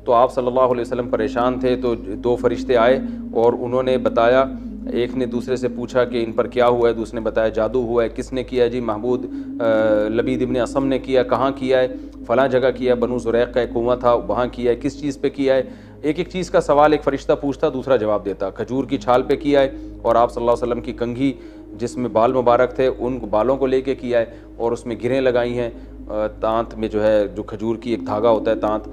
तो आप सल्लल्लाहु अलैहि वसल्लम परेशान थे, तो दो फरिश्ते आए और उन्होंने बताया, एक ने दूसरे से पूछा कि इन पर क्या हुआ है, दूसरे ने बताया जादू हुआ है। किसने किया? जी महमूद लबीद इब्न असम ने किया। कहाँ किया है? फ़लाँ जगह किया, बनु ज़ुरैक़ का एक कुआं था वहाँ किया है। किस चीज़ पे किया है? एक एक चीज़ का सवाल एक फ़रिश्ता पूछता, दूसरा जवाब देता। खजूर की छाल पे किया है, और आप सल्लल्लाहु अलैहि वसल्लम की कंघी जिसमें बाल मुबारक थे उन बालों को लेके किया है, और उसमें गिरें लगाई हैं। तांत में जो है, जो खजूर की एक धागा होता है, तांत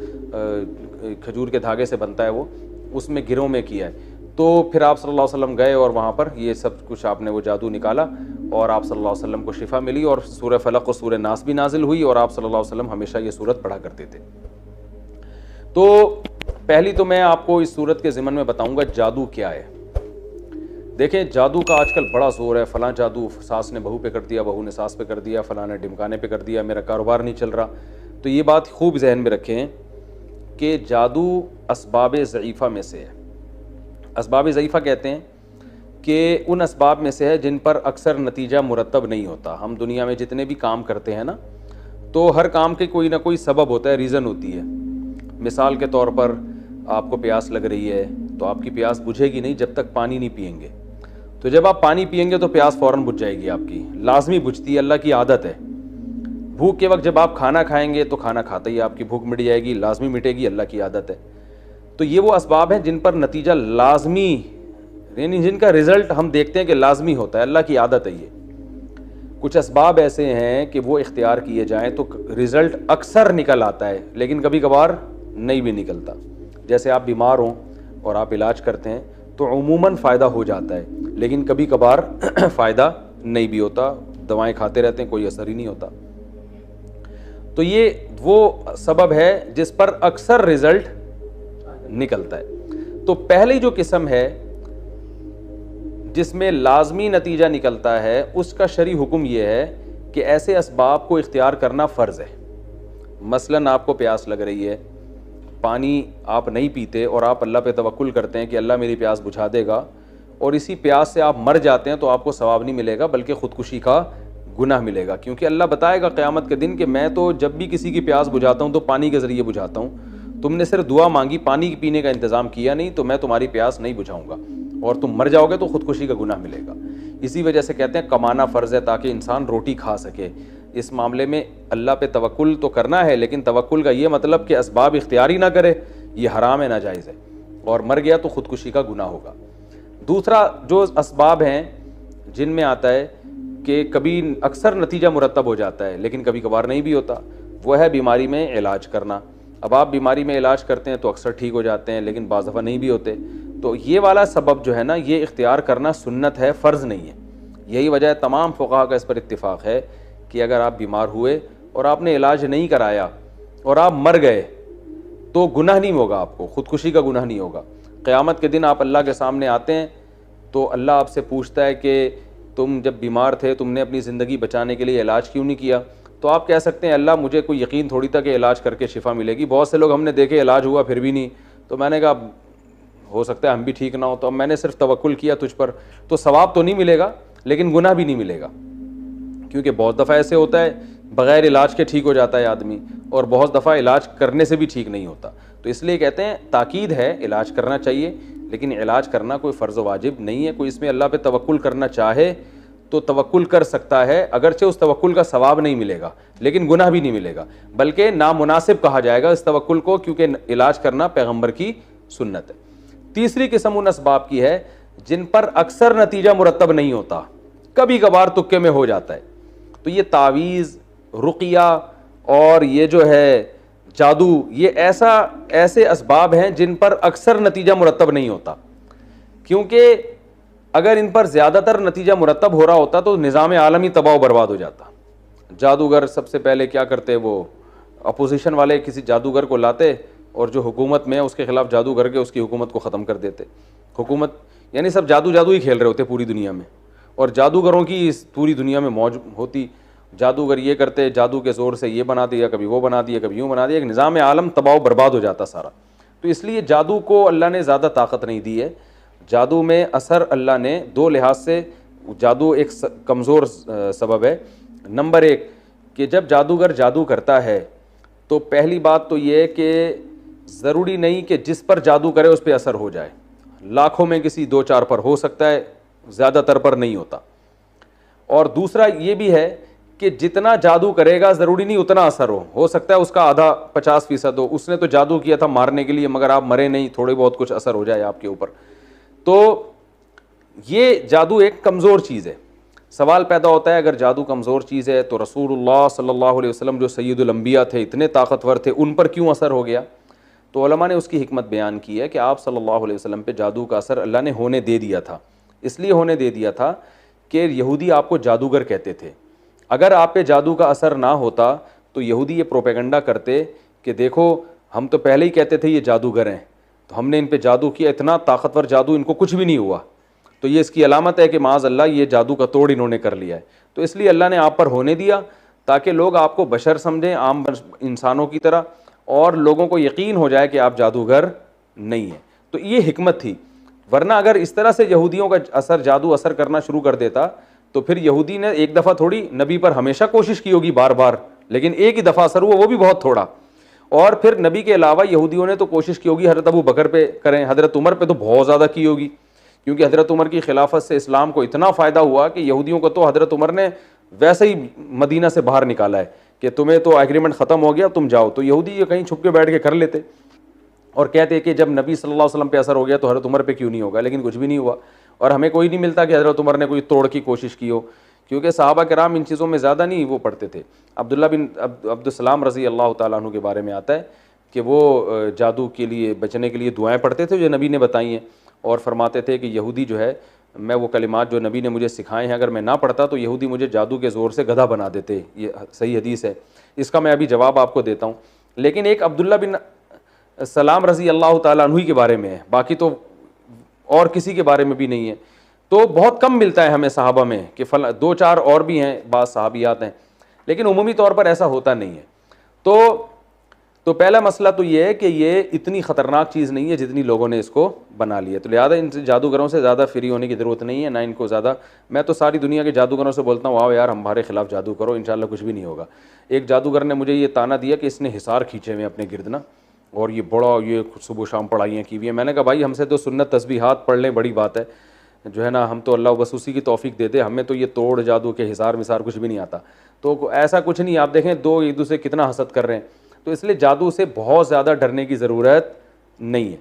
खजूर के धागे से बनता है वो, उसमें गिरों में किया है। तो फिर आप सल्लल्लाहु अलैहि वसल्लम गए और वहाँ पर ये सब कुछ आपने वो जादू निकाला, और आप सल्लल्लाहु अलैहि वसल्लम को शिफा मिली, और सूरह फलक और सूरह नास भी नाजिल हुई, और आप सल्लल्लाहु अलैहि वसल्लम हमेशा ये सूरत पढ़ा करते थे। तो पहली तो मैं आपको इस सूरत के ज़िमन में बताऊंगा जादू क्या है। देखें, जादू का आजकल बड़ा जोर है। फ़लाँ जादू सास ने बहू पे कर दिया, बहू ने सास पे कर दिया, फ़लाँ ने ढिमकाने पे कर दिया, मेरा कारोबार नहीं चल रहा। तो ये बात खूब जहन में रखें कि जादू असबाब ज़ईफ़ा में से है। असबाब ज़ईफ़ा कहते हैं कि उन असबाब में से है जिन पर अक्सर नतीजा मुरतब नहीं होता। हम दुनिया में जितने भी काम करते हैं ना, तो हर काम के कोई ना कोई सबब होता है, रीज़न होती है। मिसाल के तौर पर आपको प्यास लग रही है, तो आपकी प्यास बुझेगी नहीं जब तक पानी नहीं पिएंगे। तो जब आप पानी पिएंगे तो प्यास फ़ौरन बुझ जाएगी आपकी, लाजमी बुझती है, अल्लाह की आदत है। भूख के वक्त जब आप खाना खाएंगे तो खाना खाते ही आपकी भूख मिट जाएगी, लाजमी मिटेगी, अल्लाह की आदत है। तो ये वो असबाब हैं जिन पर नतीजा लाजमी, यानी जिनका रिज़ल्ट हम देखते हैं कि लाजमी होता है, अल्लाह की आदत है ये। कुछ असबाब ऐसे हैं कि वो इख्तियार किए जाएँ तो रिज़ल्ट अक्सर निकल आता है, लेकिन कभी कभार नहीं भी निकलता। जैसे आप बीमार हों और आप इलाज करते हैं तो उमूमन फ़ायदा हो जाता है, लेकिन कभी कभार फ़ायदा नहीं भी होता। दवाएं खाते रहते हैं, कोई असर ही नहीं होता। तो ये वो सबब है जिस पर अक्सर रिज़ल्ट निकलता है। तो पहली जो किस्म है जिसमें लाजमी नतीजा निकलता है, उसका शरई हुक्म यह है कि ऐसे असबाब को इख्तियार करना फ़र्ज़ है। मसलन आपको प्यास लग रही है, पानी आप नहीं पीते और आप अल्लाह पे तवक्कुल करते हैं कि अल्लाह मेरी प्यास बुझा देगा, और इसी प्यास से आप मर जाते हैं तो आपको सवाब नहीं मिलेगा बल्कि ख़ुदकुशी का गुनाह मिलेगा। क्योंकि अल्लाह बताएगा क़यामत के दिन कि मैं तो जब भी किसी की प्यास बुझाता हूँ तो पानी के ज़रिए बुझाता हूँ, तुमने सिर्फ दुआ मांगी, पानी पीने का इंतज़ाम किया नहीं, तो मैं तुम्हारी प्यास नहीं बुझाऊँगा और तुम मर जाओगे तो ख़ुदकुशी का गुनाह मिलेगा। इसी वजह से कहते हैं कमाना फ़र्ज़ है ताकि इंसान रोटी खा सके। इस मामले में अल्लाह पे तवक्कुल तो करना है, लेकिन तवक्कुल का ये मतलब कि असबाब इख्तियारी ना करे, ये हराम है, नाजायज़ है, और मर गया तो ख़ुदकुशी का गुनाह होगा। दूसरा जो असबाब हैं जिनमें आता है कि कभी अक्सर नतीजा मुरतब हो जाता है लेकिन कभी कभार नहीं भी होता, वो है बीमारी में इलाज करना। अब आप बीमारी में इलाज करते हैं तो अक्सर ठीक हो जाते हैं, लेकिन बाज़ दफ़ा नहीं भी होते। तो ये वाला सबब जो है ना, ये इख्तियार करना सुन्नत है, फ़र्ज़ नहीं है। यही वजह है, तमाम फ़ुक़हा का इस पर इत्तिफ़ाक़ है कि अगर आप बीमार हुए और आपने इलाज नहीं कराया और आप मर गए तो गुनाह नहीं होगा, आपको ख़ुदकुशी का गुनाह नहीं होगा। क़यामत के दिन आप अल्लाह के सामने आते हैं तो अल्लाह आपसे पूछता है कि तुम जब बीमार थे तुमने अपनी ज़िंदगी बचाने के लिए इलाज क्यों नहीं किया? तो आप कह सकते हैं अल्लाह मुझे कोई यकीन थोड़ी था कि इलाज करके शिफा मिलेगी, बहुत से लोग हमने देखे इलाज हुआ फिर भी नहीं, तो मैंने कहा हो सकता है हम भी ठीक ना हो, तो अब मैंने सिर्फ तवक्कुल किया तुझ पर। तो सवाब तो नहीं मिलेगा लेकिन गुनाह भी नहीं मिलेगा, क्योंकि बहुत दफ़ा ऐसे होता है बग़ैर इलाज के ठीक हो जाता है आदमी, और बहुत दफ़ा इलाज करने से भी ठीक नहीं होता। तो इसलिए कहते हैं ताकीद है, इलाज करना चाहिए, लेकिन इलाज करना कोई फ़र्ज़ वाजिब नहीं है। कोई इसमें अल्लाह पे तवक्कुल करना चाहे तो तवक्कुल कर सकता है, अगरचे उस तवक्कुल का सवाब नहीं मिलेगा लेकिन गुनाह भी नहीं मिलेगा, बल्कि नामुनासिब कहा जाएगा इस तवक्कुल को, क्योंकि इलाज करना पैगम्बर की सुन्नत है। तीसरी किस्म उन असबाब की है जिन पर अक्सर नतीजा मुरतब नहीं होता, कभी कभार तुक्के में हो जाता है। तो ये तावीज़, रुक़िया और ये जो है जादू, ये ऐसे असबाब हैं जिन पर अक्सर नतीजा मुरतब नहीं होता, क्योंकि अगर इन पर ज़्यादातर नतीजा मुरतब हो रहा होता तो निज़ाम आलम ही तबाह बर्बाद हो जाता। जादूगर सबसे पहले क्या करते, वो अपोजिशन वाले किसी जादूगर को लाते और जो हुकूमत में है उसके ख़िलाफ़ जादू करके उसकी हुकूमत को ख़त्म कर देते। हुकूमत यानी सब जादू ही खेल रहे होते पूरी दुनिया में, और जादूगरों की इस पूरी दुनिया में मौज होती। जादूगर ये करते, जादू के ज़ोर से ये बना दिया, कभी वो बना दिया, कभी यूँ बना दिया, एक निज़ाम आलम तबाह बर्बाद हो जाता सारा। तो इसलिए जादू को अल्लाह ने ज़्यादा ताकत नहीं दी है। जादू में असर अल्लाह ने दो लिहाज से, जादू एक कमज़ोर सबब है। नंबर एक कि जब जादूगर जादू करता है तो पहली बात तो ये है कि ज़रूरी नहीं कि जिस पर जादू करे उस पर असर हो जाए। लाखों में किसी 2-4 पर हो सकता है, ज़्यादातर पर नहीं होता। और दूसरा ये भी है कि जितना जादू करेगा ज़रूरी नहीं उतना असर हो सकता है उसका आधा 50% हो। उसने तो जादू किया था मारने के लिए, मगर आप मरे नहीं, थोड़े बहुत कुछ असर हो जाए आपके ऊपर। तो ये जादू एक कमज़ोर चीज़ है। सवाल पैदा होता है, अगर जादू कमज़ोर चीज़ है तो रसूलुल्लाह सल्लल्लाहु अलैहि वसल्लम जो सय्यदुल अंबिया थे, इतने ताकतवर थे, उन पर क्यों असर हो गया? तो उलमा ने उसकी हिकमत बयान की है कि आप सल्लल्लाहु अलैहि वसल्लम पे जादू का असर अल्लाह ने होने दे दिया था। इसलिए होने दे दिया था कि यहूदी आपको जादूगर कहते थे। अगर आप पे जादू का असर ना होता तो यहूदी ये प्रोपेगेंडा करते कि देखो हम तो पहले ही कहते थे ये जादूगर हैं, तो हमने इन पे जादू किया, इतना ताकतवर जादू, इनको कुछ भी नहीं हुआ, तो ये इसकी अलामत है कि माज़ अल्लाह ये जादू का तोड़ इन्होंने कर लिया है। तो इसलिए अल्लाह ने आप पर होने दिया ताकि लोग आपको बशर समझें, आम इंसानों की तरह, और लोगों को यकीन हो जाए कि आप जादूगर नहीं हैं। तो ये हिकमत थी। वरना अगर इस तरह से यहूदियों का असर, जादू असर करना शुरू कर देता, तो फिर यहूदी ने एक दफ़ा थोड़ी, नबी पर हमेशा कोशिश की होगी बार बार, लेकिन एक ही दफ़ा असर हुआ, वो भी बहुत थोड़ा। और फिर नबी के अलावा यहूदियों ने तो कोशिश की होगी हज़रत अबू बकर पे करें, हज़रत उमर पे तो बहुत ज़्यादा की होगी, क्योंकि हज़रत उमर की खिलाफत से इस्लाम को इतना फ़ायदा हुआ कि यहूदियों को तो हज़रत उमर ने वैसे ही मदीना से बाहर निकाला है कि तुम्हें तो एग्रीमेंट ख़त्म हो गया, तुम जाओ। तो यहूदी ये कहीं छुप के बैठ के कर लेते और कहते कि जब नबी सल्लल्लाहु अलैहि वसल्लम पे असर हो गया तो हज़रत उमर पे क्यों नहीं होगा, लेकिन कुछ भी नहीं हुआ। और हमें कोई नहीं मिलता कि हज़रत उमर ने कोई तोड़ की कोशिश की हो, क्योंकि सहाबा किराम इन चीज़ों में ज़्यादा नहीं वो पढ़ते थे। अब्दुल्ला बिन अब्दुस्सलाम रज़ी अल्लाह ताला अन्हु के बारे में आता है कि वो जादू के लिए बचने के लिए दुआएँ पढ़ते थे जो नबी ने बताई हैं, और फरमाते थे कि यहूदी जो है, मैं वो कलिमात जो नबी ने मुझे सिखाए हैं अगर मैं ना पढ़ता तो यहूदी मुझे जादू के ज़ोर से गधा बना देते। ये सही हदीस है, इसका मैं अभी जवाब आपको देता हूँ। लेकिन एक अब्दुल्ला बिन सलाम रज़ी अल्लाह ताला अन्हु के बारे में है, बाकी तो और किसी के बारे में भी नहीं है। तो बहुत कम मिलता है हमें सहाबा में कि 2-4 और भी हैं, बाद सहाबियात हैं, लेकिन उमूमी तौर पर ऐसा होता नहीं है। तो पहला मसला तो ये है कि ये इतनी ख़तरनाक चीज़ नहीं है जितनी लोगों ने इसको बना लिया। तो लिहाजा इन जादूगरों से ज़्यादा फ्री होने की ज़रूरत नहीं है, ना इनको ज़्यादा। मैं तो सारी दुनिया के जादूगरों से बोलता हूँ, आओ यार हमारे खिलाफ जादू करो, इंशाल्लाह कुछ भी नहीं होगा। एक जादूगर ने मुझे ये ताना दिया कि इसने हिसार खींचे हुए अपने गिरद ना, और ये बड़ा ये सुबह शाम पढ़ाइयाँ की हुई हैं। मैंने कहा भाई हमसे तो सुन्नत तस्बीहात पढ़ लें, बड़ी बात है, जो है ना, हम तो अल्लाह बस उसी की तौफीक दे दे, हमें तो ये तोड़ जादू के हिसार मिसार कुछ भी नहीं आता। तो ऐसा कुछ नहीं, आप देखें दो एक दूसरे कितना हसद कर रहे हैं। तो इसलिए जादू से बहुत ज़्यादा डरने की ज़रूरत नहीं है।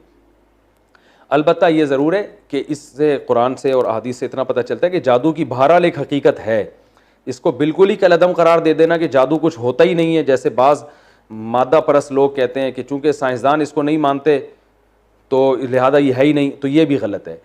अलबत्ता ये ज़रूर है कि इससे कुरान से और अहादीस से इतना पता चलता है कि जादू की बहरहाल एक हकीकत है। इसको बिल्कुल ही कलअदम करार दे देना कि जादू कुछ होता ही नहीं है, जैसे बाज़ मादा परस्त लोग कहते हैं कि चूँकि साइंसदान इसको नहीं मानते तो लिहाजा ये है ही नहीं, तो ये भी गलत है।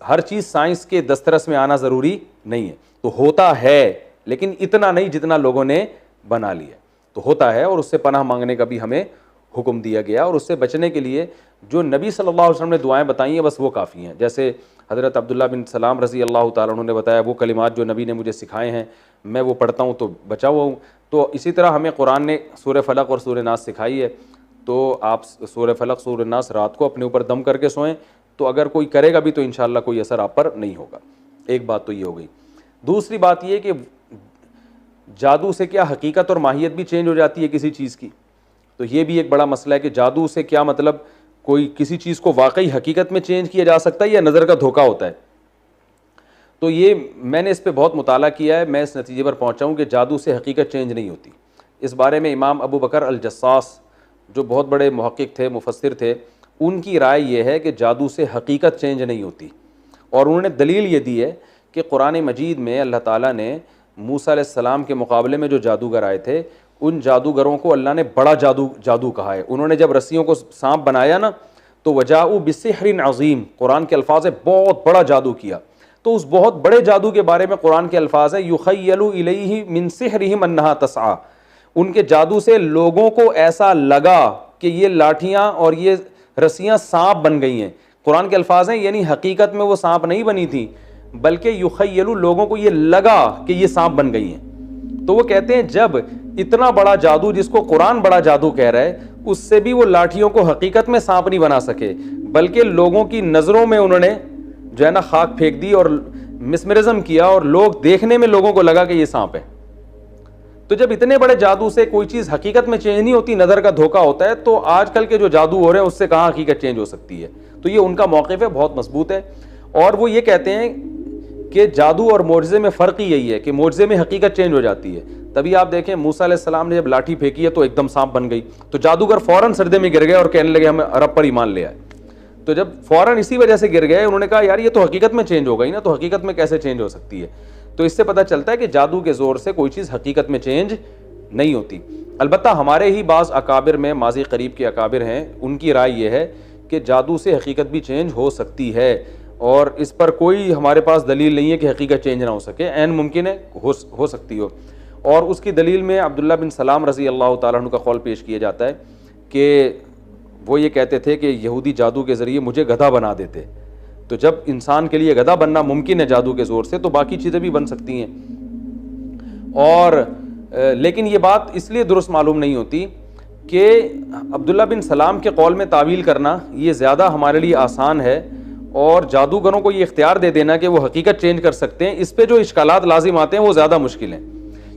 हर चीज़ साइंस के दस्तरस में आना ज़रूरी नहीं है। तो होता है, लेकिन इतना नहीं जितना लोगों ने बना लिया। तो होता है, और उससे पनाह मांगने का भी हमें हुक्म दिया गया, और उससे बचने के लिए जो नबी सल्लल्लाहु अलैहि वसल्लम ने दुआएं बताई हैं बस वो काफ़ी हैं। जैसे हज़रत अब्दुल्ला बिन सलाम रज़ी अल्लाह ताला अन्हु ने बताया, वो कलिमात जो नबी ने मुझे सिखाए हैं मैं वो पढ़ता हूँ तो बचा हुआ हूँ। तो इसी तरह हमें कुरान ने सूरह फलक और सूरह नास सिखाई है, तो आप सूरह फलक सूरह नास रात को अपने ऊपर दम करके सोएं, तो अगर कोई करेगा भी तो इंशाअल्लाह कोई असर आप पर नहीं होगा। एक बात तो ये हो गई। दूसरी बात ये कि जादू से क्या हकीकत और माहियत भी चेंज हो जाती है किसी चीज़ की, तो ये भी एक बड़ा मसला है कि जादू से क्या मतलब कोई किसी चीज़ को वाकई हकीकत में चेंज किया जा सकता है या नज़र का धोखा होता है। तो ये मैंने इस पर बहुत मुताला किया है, मैं इस नतीजे पर पहुँचा हूँ कि जादू से हकीकत चेंज नहीं होती। इस बारे में इमाम अबू बकर अल जस्सास जो बहुत बड़े मुहक्किक थे, मुफस्सिर थे, उनकी राय ये है कि जादू से हकीकत चेंज नहीं होती। और उन्होंने दलील ये दी है कि कुरान मजीद में अल्लाह ताला ने मूसा अलैहिस्सलाम के मुकाबले में जो जादूगर आए थे, उन जादूगरों को अल्लाह ने बड़ा जादू कहा है। उन्होंने जब रस्सियों को सांप बनाया ना, तो वजाऊ बिसिहरिन अज़ीम, कुरान के अल्फाज है, बहुत बड़ा जादू किया। तो उस बहुत बड़े जादू के बारे में कुरान के अल्फाज है, युखय्यलु इलैहि मिन सिहरिहिम अन्नहा तसआ, उनके जादू से लोगों को ऐसा लगा कि ये लाठियाँ और ये रस्सियाँ सांप बन गई हैं। कुरान के अल्फाज हैं, यानी हकीकत में वो सांप नहीं बनी थी, बल्कि युखय्यलु, लोगों को ये लगा कि ये सांप बन गई हैं। तो वो कहते हैं जब इतना बड़ा जादू, जिसको कुरान बड़ा जादू कह रहा है, उससे भी वो लाठियों को हकीकत में सांप नहीं बना सके, बल्कि लोगों की नज़रों में उन्होंने जो है ना खाक फेंक दी और मिसमरिज्म किया, और लोग देखने में लोगों को लगा कि ये सांप है। तो जब इतने बड़े जादू से कोई चीज़ हकीकत में चेंज नहीं होती, नज़र का धोखा होता है, तो आजकल के जो जादू हो रहे हैं उससे कहाँ हकीकत चेंज हो सकती है। तो ये उनका मौक़िफ़ है, बहुत मजबूत है। और वो ये कहते हैं कि जादू और मोज़े में फ़र्क ही यही है कि मोज़े में हकीकत चेंज हो जाती है। तभी आप देखें मूसा अलैहिस्सलाम ने जब लाठी फेंकी है तो एकदम सांप बन गई, तो जादूगर फ़ौरन सर्दे में गिर गए और कहने लगे हमें रब पर ईमान ले आए। तो जब फ़ौरन इसी वजह से गिर गए, उन्होंने कहा यार ये तो हकीकत में चेंज हो गई ना, तो हकीकत में कैसे चेंज हो सकती है। तो इससे पता चलता है कि जादू के ज़ोर से कोई चीज़ हकीकत में चेंज नहीं होती। अलबत्ता हमारे ही बाज़ अकाबिर में, माजी करीब के अकाबिर हैं, उनकी राय ये है कि जादू से हकीकत भी चेंज हो सकती है, और इस पर कोई हमारे पास दलील नहीं है कि हकीकत चेंज ना हो सके, ऐन मुमकिन है हो सकती हो। और उसकी दलील में अब्दुल्ला बिन सलाम रज़ी अल्लाह ताला अन्हु का कौल पेश किया जाता है कि वो ये कहते थे कि यहूदी जादू के ज़रिए मुझे गधा बना देते। तो जब इंसान के लिए गधा बनना मुमकिन है जादू के ज़ोर से, तो बाकी चीज़ें भी बन सकती हैं। और लेकिन ये बात इसलिए दुरुस्त मालूम नहीं होती कि अब्दुल्ला बिन सलाम के कौल में तावील करना ये ज़्यादा हमारे लिए आसान है, और जादूगरों को ये इख्तियार दे देना कि वो हकीकत चेंज कर सकते हैं, इस पर जो इश्कालात लाजिम आते हैं वो ज़्यादा मुश्किल हैं।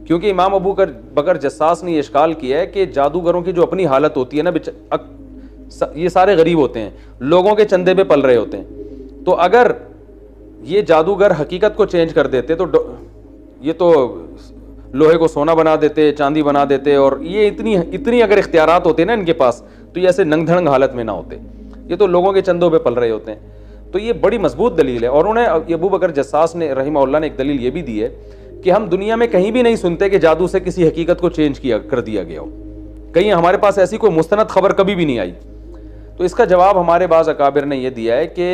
क्योंकि इमाम अबू बकर जस्सास ने ये इश्काल किया है कि जादूगरों की जो अपनी हालत होती है ना, ये सारे गरीब होते हैं, लोगों के चंदे पे पल रहे होते हैं। तो अगर ये जादूगर हकीकत को चेंज कर देते तो ये तो लोहे को सोना बना देते, चांदी बना देते, और ये इतनी अगर इख्तियारात होते ना इनके पास, तो ये ऐसे नंग धड़ंग हालत में ना होते। ये तो लोगों के चंदों पे पल रहे होते हैं। तो ये बड़ी मजबूत दलील है। और उन्हें अबू बकर जस्सास ने रहिमहुल्लाह ने एक दलील ये भी दी है कि हम दुनिया में कहीं भी नहीं सुनते कि जादू से किसी हकीकत को चेंज कर दिया गया हो। कहीं हमारे पास ऐसी कोई मुस्तनद खबर कभी भी नहीं आई। तो इसका जवाब हमारे बाज़ अकाबिर ने यह दिया है कि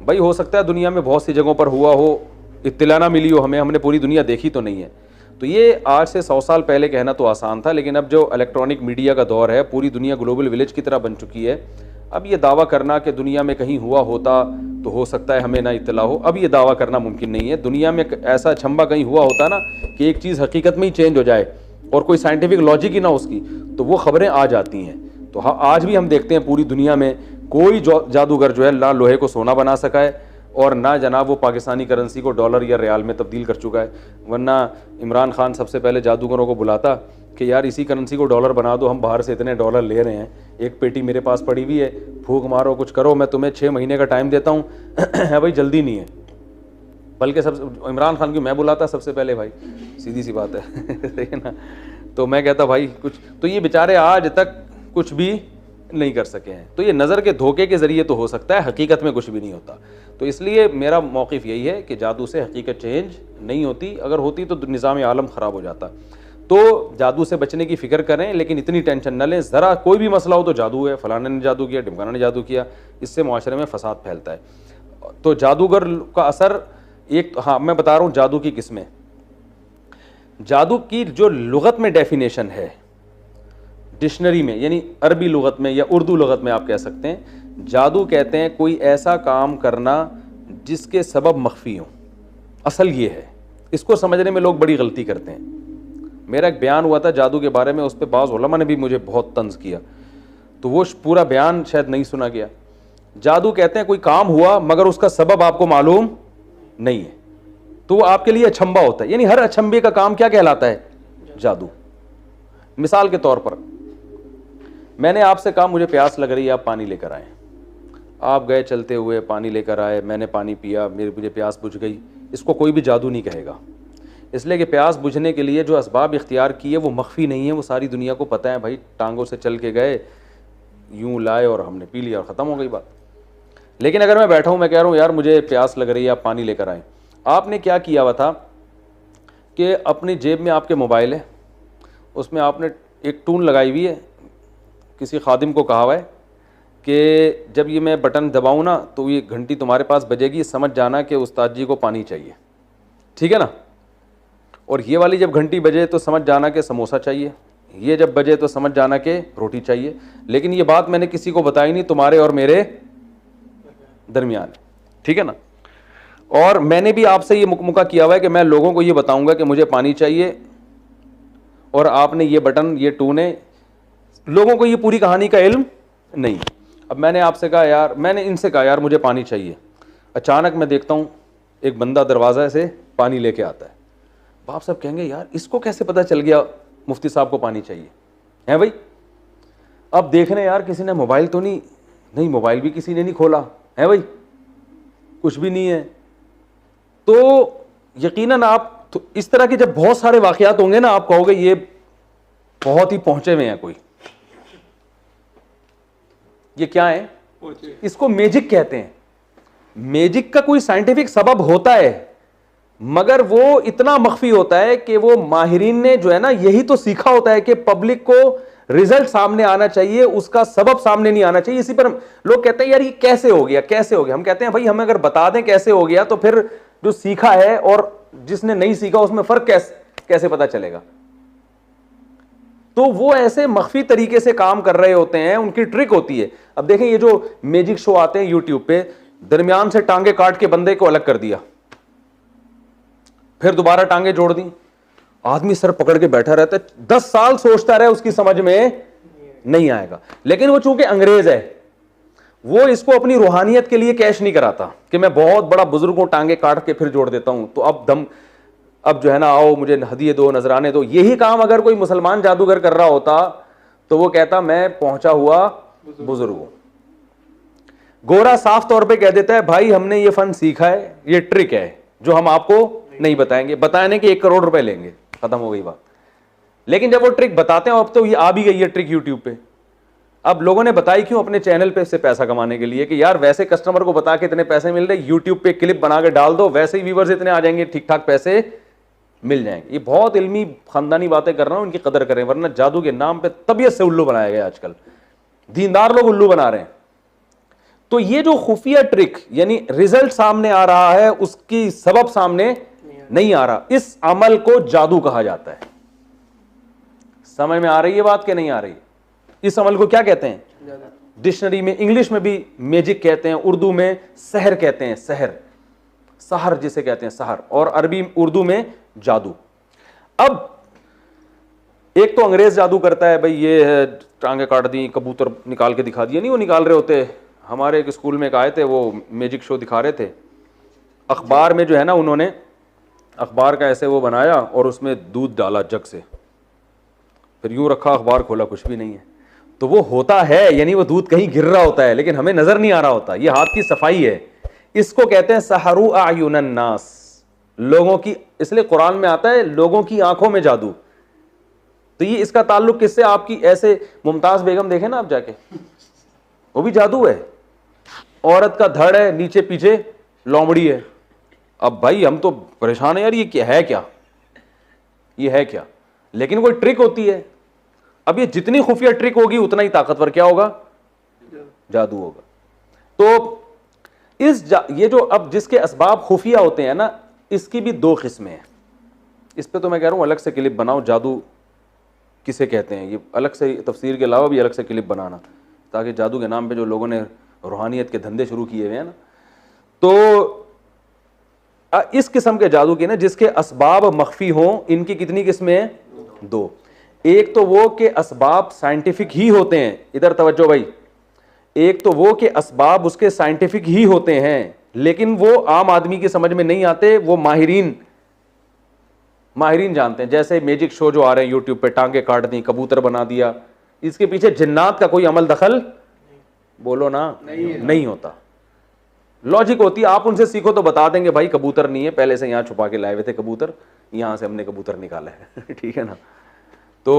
भाई हो सकता है दुनिया में बहुत सी जगहों पर हुआ हो, इत्तिला ना मिली हो हमें, हमने पूरी दुनिया देखी तो नहीं है। तो ये आज से 100 साल पहले कहना तो आसान था, लेकिन अब जो इलेक्ट्रॉनिक मीडिया का दौर है, पूरी दुनिया ग्लोबल विलेज की तरह बन चुकी है। अब ये दावा करना कि दुनिया में कहीं हुआ होता तो हो सकता है हमें ना इत्तला हो, अब ये दावा करना मुमकिन नहीं है। दुनिया में ऐसा छंबा कहीं हुआ होता ना कि एक चीज़ हकीकत में ही चेंज हो जाए और कोई साइंटिफिक लॉजिक ही ना उसकी, तो वो खबरें आ जाती हैं। तो हाँ, आज भी हम देखते हैं पूरी दुनिया में कोई जादूगर जो है ना लोहे को सोना बना सका है, और ना जनाब वो पाकिस्तानी करेंसी को डॉलर या रियाल में तब्दील कर चुका है। वरना इमरान खान सबसे पहले जादूगरों को बुलाता कि यार इसी करेंसी को डॉलर बना दो, हम बाहर से इतने डॉलर ले रहे हैं, एक पेटी मेरे पास पड़ी हुई है, फूंक मारो कुछ करो, मैं तुम्हें 6 महीने का टाइम देता हूँ। है भाई, जल्दी नहीं है। बल्कि सब इमरान खान की मैं बुलाता सबसे पहले, भाई सीधी सी बात है। सही है ना। तो मैं कहता भाई कुछ, तो ये बेचारे आज तक कुछ भी नहीं कर सके हैं। तो ये नज़र के धोखे के ज़रिए तो हो सकता है, हकीकत में कुछ भी नहीं होता। तो इसलिए मेरा मौक़िफ़ यही है कि जादू से हकीकत चेंज नहीं होती, अगर होती तो निज़ाम आलम ख़राब हो जाता। तो जादू से बचने की फ़िक्र करें, लेकिन इतनी टेंशन न लें। ज़रा कोई भी मसला हो तो जादू है, फ़लाने ने जादू किया, ढिमकाना ने जादू किया, इससे माशरे में फ़साद फैलता है। तो जादूगर का असर एक, हाँ मैं बता रहा हूँ जादू की किस्में। जादू की जो लुग़त में डेफिनेशन है डिक्शनरी में, यानी अरबी लुग़त में या उर्दू लुग़त में आप कह सकते हैं, जादू कहते हैं कोई ऐसा काम करना जिसके सबब मख्फी हो। असल ये है, इसको समझने में लोग बड़ी गलती करते हैं। मेरा एक बयान हुआ था जादू के बारे में, उस पर बाज़ उलमा ने भी मुझे बहुत तंज़ किया, तो वो पूरा बयान शायद नहीं सुना गया। जादू कहते हैं कोई काम हुआ मगर उसका सबब आपको मालूम नहीं है, तो वो आपके लिए अचंबा होता है। यानी हर अचंबे का काम क्या कहलाता है? जादू। मिसाल के तौर पर मैंने आपसे कहा मुझे प्यास लग रही है, आप पानी लेकर आए। आप गए चलते हुए, पानी लेकर आए, मैंने पानी पिया, मुझे प्यास बुझ गई। इसको कोई भी जादू नहीं कहेगा, इसलिए कि प्यास बुझने के लिए जो असबाब इख्तियार किए वो मख्फी नहीं है, वो सारी दुनिया को पता है। भाई टांगों से चल के गए, यूं लाए और हमने पी लिया और ख़त्म हो गई बात। लेकिन अगर मैं बैठा हूँ, मैं कह रहा हूँ यार मुझे प्यास लग रही है, आप पानी लेकर आए। आपने क्या किया हुआ था कि अपनी जेब में आपके मोबाइल है, उसमें आपने एक टून लगाई हुई है, किसी खादिम को कहा हुआ है कि जब ये मैं बटन दबाऊँ ना तो ये घंटी तुम्हारे पास बजेगी, समझ जाना कि उस्ताद जी को पानी चाहिए, ठीक है ना। और ये वाली जब घंटी बजे तो समझ जाना कि समोसा चाहिए, ये जब बजे तो समझ जाना कि रोटी चाहिए। लेकिन ये बात मैंने किसी को बताई नहीं, तुम्हारे और मेरे दरमियान, ठीक है ना। और मैंने भी आपसे ये मुकमुका किया हुआ है कि मैं लोगों को ये बताऊंगा कि मुझे पानी चाहिए, और आपने ये बटन, ये टून है, लोगों को ये पूरी कहानी का इल्म नहीं। अब मैंने आपसे कहा यार, मैंने इनसे कहा यार मुझे पानी चाहिए। अचानक मैं देखता हूँ एक बंदा दरवाज़ा से पानी लेके आता है। बाप साहब कहेंगे यार इसको कैसे पता चल गया मुफ्ती साहब को पानी चाहिए है भाई। अब देख रहे हैं यार किसी ने मोबाइल तो नहीं मोबाइल भी किसी ने नहीं खोला है भाई, कुछ भी नहीं है। तो यकीनन आप तो इस तरह के जब बहुत सारे वाकयात होंगे ना, आप कहोगे ये बहुत ही पहुंचे हुए हैं कोई। ये क्या है? इसको मैजिक कहते हैं। मैजिक का कोई साइंटिफिक सबब होता है, मगर वो इतना मख्फी होता है कि वो माहिरीन ने जो है ना यही तो सीखा होता है कि पब्लिक को रिजल्ट सामने आना चाहिए, उसका सबब सामने नहीं आना चाहिए। इसी पर लोग कहते हैं यार ये कैसे हो गया, कैसे हो गया। हम कहते हैं भाई हमें अगर बता दें कैसे हो गया तो फिर जो सीखा है और जिसने नहीं सीखा उसमें फर्क कैसे पता चलेगा। तो वो ऐसे मख्फी तरीके से काम कर रहे होते हैं, उनकी ट्रिक होती है। अब देखें ये जो मैजिक शो आते हैं यूट्यूब पे, दरमियान से टांगे काट के बंदे को अलग कर दिया, फिर दोबारा टांगे जोड़ दी, आदमी सर पकड़ के बैठा रहता है, 10 साल सोचता रहे, उसकी समझ में नहीं आएगा। लेकिन वो चूंकि अंग्रेज है, वो इसको अपनी रूहानियत के लिए कैश नहीं कराता कि मैं बहुत बड़ा बुजुर्ग हूं, टांगे काट के फिर जोड़ देता हूं, तो अब जो है ना आओ मुझे हदिये दो, नजराने दो। यही काम अगर कोई मुसलमान जादूगर कर रहा होता तो वो कहता मैं पहुंचा हुआ बुजुर्ग हूं। गोरा साफ तौर पे कह देता है भाई हमने ये फन सीखा है, ये ट्रिक है जो हम आपको नहीं बताएंगे, बताने के 1 करोड़ रुपए लेंगे, खत्म हो गई बात। लेकिन जब वो ट्रिक बताते हैं, अब तो ये आ भी गई है ट्रिक यूट्यूब पे, अब लोगों ने बताई क्यों? अपने चैनल पे से पैसा कमाने के लिए कि यार वैसे कस्टमर को बता के इतने पैसे मिल रहे, यूट्यूब पे क्लिप बना के डाल दो, वैसे ही व्यूवर्स इतने आ जाएंगे, ठीक ठाक पैसे मिल जाएंगे। ये बहुत इल्मी खानदानी बातें कर रहा हूं, इनकी कदर करें, वरना जादू के नाम पे तबीयत से उल्लू बनाया गया आजकल, दीनदार लोग उल्लू बना रहे हैं। तो ये जो खुफिया ट्रिक यानी रिजल्ट सामने आ रहा है, उसकी सबब सामने नहीं आ रहा, इस अमल को जादू कहा जाता है। समझ में आ रही है बात कि नहीं आ रही? इस अमल को क्या कहते हैं? डिक्शनरी में इंग्लिश में भी मैजिक कहते हैं, उर्दू में सहर कहते हैं, सहर जिसे कहते हैं सहर, और अरबी उर्दू में जादू। अब एक तो अंग्रेज जादू करता है, भाई ये है टांगे काट दी, कबूतर निकाल के दिखा दिया, नहीं वो निकाल रहे होते। हमारे एक स्कूल में एक आए थे, वो मैजिक शो दिखा रहे थे, अखबार में जो है ना उन्होंने अखबार का ऐसे वो बनाया और उसमें दूध डाला जग से, फिर यूं रखा, अखबार खोला, कुछ भी नहीं है। तो वो होता है यानी वो दूध कहीं गिर रहा होता है लेकिन हमें नजर नहीं आ रहा होता। ये हाथ की सफाई है, इसको कहते हैं सहरू आयुनन नास, लोगों की, इसलिए कुरान में आता है लोगों की आंखों में जादू। तो ये इसका ताल्लुक किससे? आपकी ऐसे मुमताज बेगम देखें ना आप जाके, वो भी जादू है, औरत का धड़ है, नीचे पीछे लोमड़ी है। अब भाई हम तो परेशान है यार, ये क्या है, ये है क्या? लेकिन कोई ट्रिक होती है। अब ये जितनी खुफिया ट्रिक होगी उतना ही ताकतवर क्या होगा? जादू होगा। तो ये जो अब जिसके असबाब खुफिया होते हैं ना, इसकी भी 2 किस्में हैं। इस पे तो मैं कह रहा हूं अलग से क्लिप बनाओ, जादू किसे कहते हैं, ये अलग से तफसीर के अलावा भी अलग से क्लिप बनाना, ताकि जादू के नाम पे जो लोगों ने रूहानियत के धंधे शुरू किए हुए हैं ना, तो इस किस्म के जादू की ना जिसके असबाब मख्फी हों, इनकी कितनी किस्में हैं? 2। एक तो वो के असबाब साइंटिफिक ही होते हैं, इधर तवज्जो भाई, एक तो वो के असबाब उसके साइंटिफिक ही होते हैं लेकिन वो आम आदमी की समझ में नहीं आते, वो माहिरीन जानते हैं। जैसे मैजिक शो जो आ रहे हैं यूट्यूब पे, टांगे काट दी, कबूतर बना दिया, इसके पीछे जिन्नात का कोई अमल दखल बोलो ना नहीं होता। लॉजिक होती है, आप उनसे सीखो तो बता देंगे भाई कबूतर नहीं है, पहले से यहां छुपा के लाए हुए थे कबूतर, यहां से हमने कबूतर निकाला है ठीक है ना। तो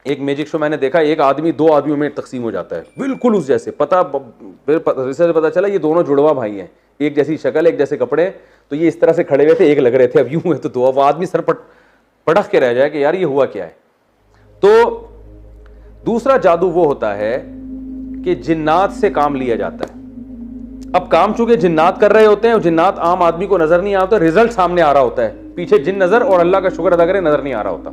एक मैजिक शो मैंने देखा, एक आदमी 2 आदमियों में तकसीम हो जाता है बिल्कुल उस जैसे, रिसर्च पता चला ये दोनों जुड़वा भाई हैं, एक जैसी शक्ल, एक जैसे कपड़े, तो ये इस तरह से खड़े हुए थे, एक लग रहे थे, अब यूं है तो 2, अब आदमी सर पटक के रह जाए कि यार ये हुआ क्या है। तो दूसरा जादू वो होता है कि जिन्नात से काम लिया जाता है। अब काम चूंकि जिन्नात कर रहे होते हैं, जिन्नात आम आदमी को नजर नहीं आता, रिजल्ट सामने आ रहा होता है, पीछे जिन नजर और अल्लाह का शुक्र अदा करें नजर नहीं आ रहा होता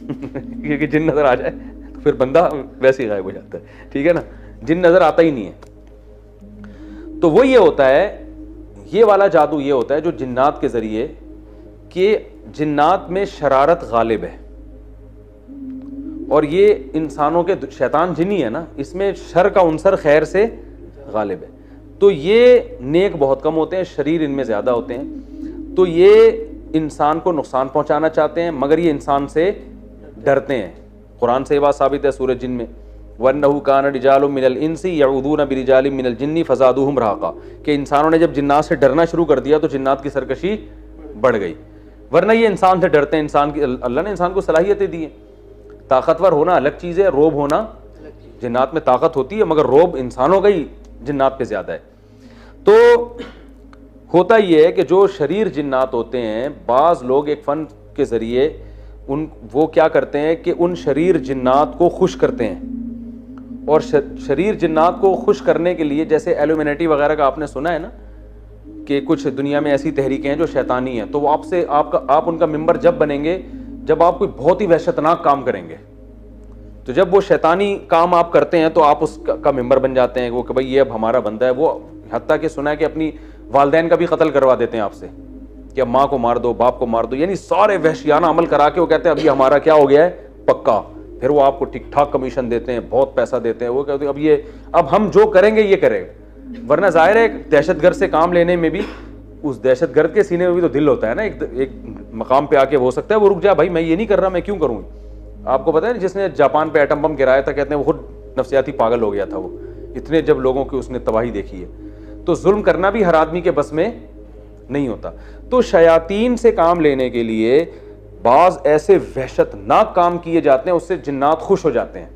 क्योंकि जिन नजर आ जाए तो फिर बंदा वैसे ही गायब हो जाता है, ठीक है ना, जिन नजर आता ही नहीं है। तो वो ये होता है, ये वाला जादू ये होता है जो जिन्नात के जरिए, कि जिन्नात में शरारत गालिब है और ये इंसानों के, शैतान जिन्नी है ना, इसमें शर का उनसर खैर से गालिब है। तो ये नेक बहुत कम होते हैं, शरीर इनमें ज़्यादा होते हैं। तो ये इंसान को नुकसान पहुंचाना चाहते हैं, मगर ये इंसान से डरते हैं। कुरान से ये बात साबित है सूरह जिन में, वन्नहु कान रिजालुम मिनल इंसी यऊदून बिरिजालिम मिनल जिन्नी फज़ादूहुम रहाका, कि इंसानों ने जब जिन्नात से डरना शुरू कर दिया तो जिन्नात की सरकशी बढ़ गई। वरना ये इंसान से डरते हैं, इंसान की अल्लाह ने इंसान को सलाहियतें दी हैं। ताकतवर होना अलग चीज़ है, रोब होना, जिन्नात में ताकत होती है मगर रोब इंसानों का ही जिन्नात पे ज़्यादा है। तो होता ये है कि जो शरीर जिन्नात होते हैं, बाज़ लोग एक फ़न के ज़रिए वो क्या करते हैं कि उन शरीर जिन्नात को खुश करते हैं। और शरीर जिन्नात को खुश करने के लिए, जैसे एल्यूमिनेटी वगैरह का आपने सुना है ना, कि कुछ दुनिया में ऐसी तहरीकें हैं जो शैतानी हैं, तो वो आप उनका मेंबर जब बनेंगे जब आप कोई बहुत ही वहशतनाक काम करेंगे। तो जब वो शैतानी काम आप करते हैं तो आप उसका मेंबर बन जाते हैं, वो कि भाई ये अब हमारा बंदा है। वो हत्ता कि सुना है कि अपनी वालदैन का भी कत्ल करवा देते हैं आपसे, कि अब माँ को मार दो, बाप को मार दो, यानी सारे वहशियाना अमल करा के वो कहते हैं अभी हमारा क्या हो गया है, पक्का। फिर वो आपको ठीक ठाक कमीशन देते हैं, बहुत पैसा देते हैं। वो कहते हैं अब हम जो करेंगे ये करेंगे। वरना जाहिर है दहशतगर्द से काम लेने में भी, उस दहशतगर्द के सीने में भी तो दिल होता है ना, एक मकाम पे आके हो सकता है वो रुक जाए, भाई मैं ये नहीं कर रहा, मैं क्यों करूँ। आपको पता है जिसने जापान पे एटम बम गिराया था, कहते हैं वो खुद नफ्सियाती पागल हो गया था, वो इतने जब लोगों की उसने तबाही देखी है। तो जुल्म करना भी हर आदमी के बस में नहीं होता। तो शयातीन से काम लेने के लिए बाज ऐसे वहशतनाक काम किए जाते हैं, उससे जिन्नात खुश हो जाते हैं,